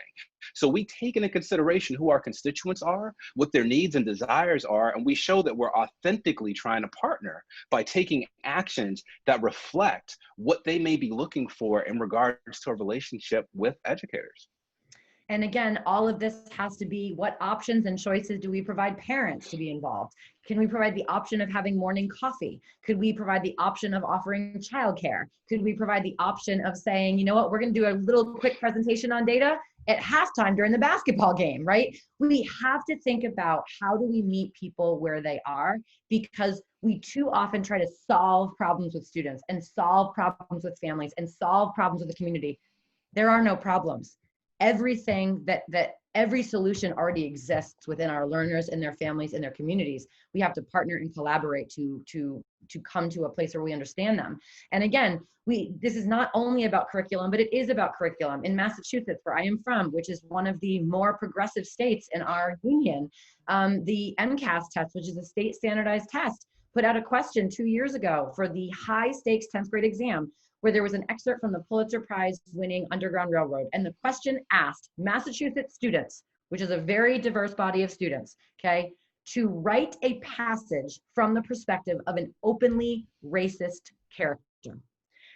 So we take into consideration who our constituents are, what their needs and desires are, and we show that we're authentically trying to partner by taking actions that reflect what they may be looking for in regards to a relationship with educators. And again, all of this has to be, what options and choices do we provide parents to be involved? Can we provide the option of having morning coffee? Could we provide the option of offering childcare? Could we provide the option of saying, you know what, we're going to do a little quick presentation on data at halftime during the basketball game, right? We have to think about how do we meet people where they are, because we too often try to solve problems with students and solve problems with families and solve problems with the community. There are no problems. Everything every solution already exists within our learners and their families and their communities. We have to partner and collaborate to come to a place where we understand them. And again, this is not only about curriculum, but it is about curriculum. In Massachusetts, where I am from, which is one of the more progressive states in our union, the MCAS test, which is a state standardized test, put out a question 2 years ago for the high stakes 10th grade exam, where there was an excerpt from the Pulitzer Prize winning Underground Railroad. And the question asked Massachusetts students, which is a very diverse body of students, okay, to write a passage from the perspective of an openly racist character.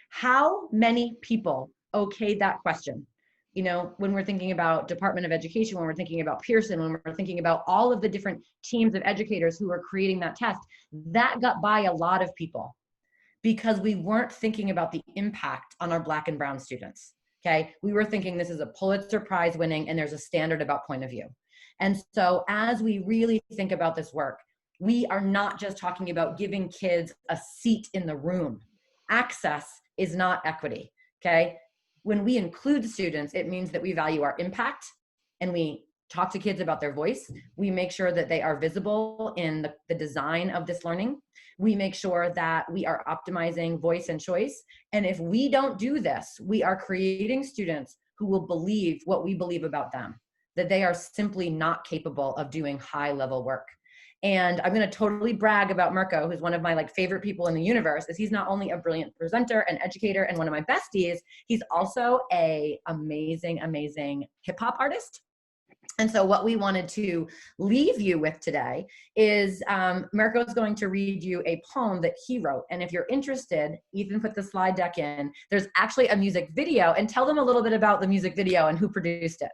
How many people okayed that question? You know, when we're thinking about Department of Education, when we're thinking about Pearson, when we're thinking about all of the different teams of educators who are creating that test, that got by a lot of people, because we weren't thinking about the impact on our Black and brown students, okay? We were thinking this is a Pulitzer Prize winning and there's a standard about point of view. And so as we really think about this work, we are not just talking about giving kids a seat in the room. Access is not equity, okay? When we include students, it means that we value our impact and we talk to kids about their voice. We make sure that they are visible in the design of this learning. We make sure that we are optimizing voice and choice. And if we don't do this, we are creating students who will believe what we believe about them, that they are simply not capable of doing high level work. And I'm going to totally brag about Mirko, who's one of my favorite people in the universe, is he's not only a brilliant presenter and educator and one of my besties, he's also a amazing, amazing hip hop artist. And so what we wanted to leave you with today is Mirko is going to read you a poem that he wrote. And if you're interested, Ethan put the slide deck in. There's actually a music video, and tell them a little bit about the music video and who produced it.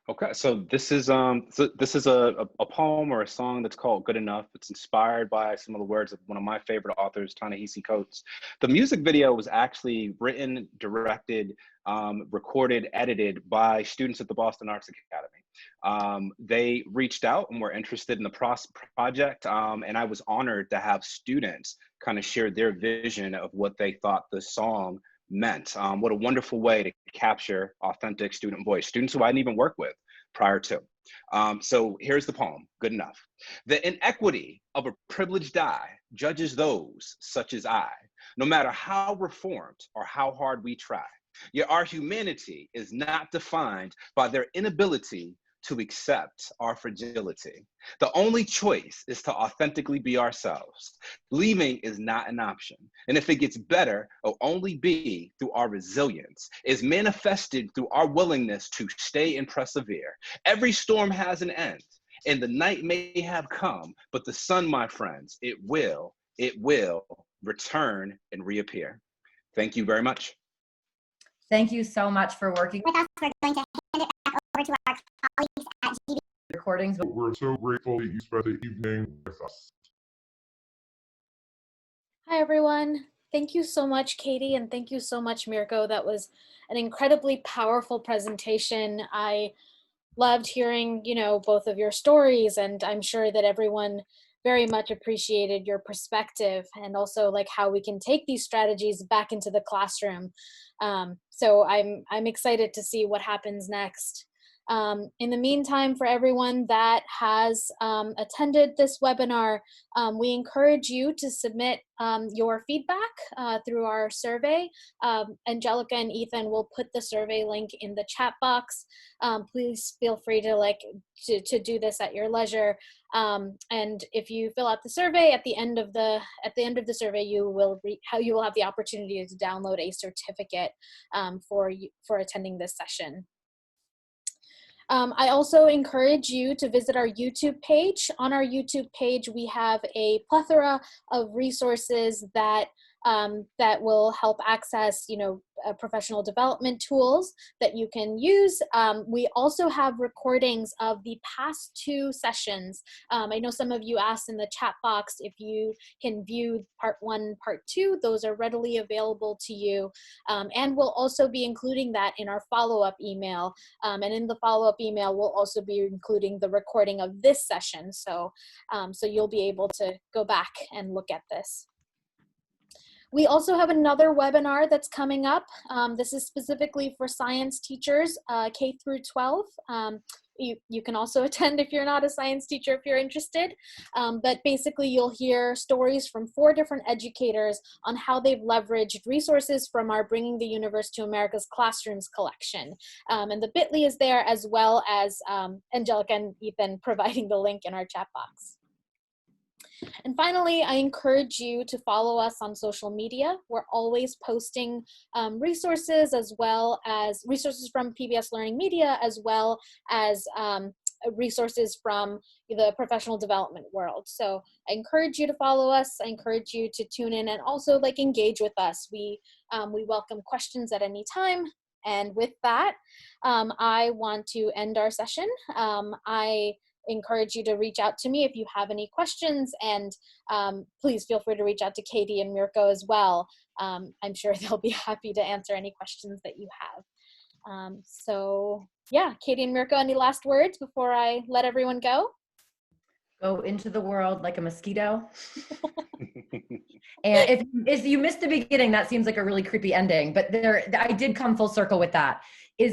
Okay, so this is a poem or a song that's called Good Enough. It's inspired by some of the words of one of my favorite authors, Ta-Nehisi Coates. The music video was actually written, directed, recorded, edited by students at the Boston Arts Academy. They reached out and were interested in the project, and I was honored to have students kind of share their vision of what they thought the song meant. What a wonderful way to capture authentic student voice, students who I didn't even work with prior to. So here's the poem, good enough. The inequity of a privileged I judges those such as I, no matter how reformed or how hard we try. Yet our humanity is not defined by their inability to accept our fragility. The only choice is to authentically be ourselves. Leaving is not an option. And if it gets better, it'll only be through our resilience, is manifested through our willingness to stay and persevere. Every storm has an end, and the night may have come, but the sun, my friends, it will return and reappear. Thank you very much. Thank you so much for working with us. We're going to hand it back over to our colleagues at GBH. recordings. We're so grateful that you spent the evening with us. Hi, everyone. Thank you so much, Katie, and thank you so much, Mirko. That was an incredibly powerful presentation. I loved hearing, both of your stories, and I'm sure that everyone very much appreciated your perspective and also like how we can take these strategies back into the classroom. So I'm excited to see what happens next. In the meantime, for everyone that has attended this webinar, we encourage you to submit your feedback through our survey. Angelica and Ethan will put the survey link in the chat box. Please feel free to do this at your leisure. And if you fill out the survey at the end of the survey, you will have the opportunity to download a certificate for attending this session. I also encourage you to visit our YouTube page. On our YouTube page, we have a plethora of resources that will help access, professional development tools that you can use. We also have recordings of the past 2 sessions. I know some of you asked in the chat box if you can view part 1, part 2. Those are readily available to you. And we'll also be including that in our follow-up email. And in the follow-up email, we'll also be including the recording of this session. So you'll be able to go back and look at this. We also have another webinar that's coming up. This is specifically for science teachers, K through 12. You can also attend if you're not a science teacher, if you're interested. But basically, you'll hear stories from 4 different educators on how they've leveraged resources from our Bringing the Universe to America's Classrooms collection. And the bit.ly is there, as well as Angelica and Ethan providing the link in our chat box. And finally, I encourage you to follow us on social media. We're always posting resources, as well as resources from PBS LearningMedia, as well as resources from the professional development world. So I encourage you to follow us. I encourage you to tune in and also engage with us. We welcome questions at any time. And with that, I want to end our session. I encourage you to reach out to me if you have any questions, and please feel free to reach out to Katie and Mirko as well. I'm sure they'll be happy to answer any questions that you have. So yeah, Katie and Mirko, any last words before I let everyone go? Go into the world like a mosquito. And if you missed the beginning, that seems like a really creepy ending, but I did come full circle with that.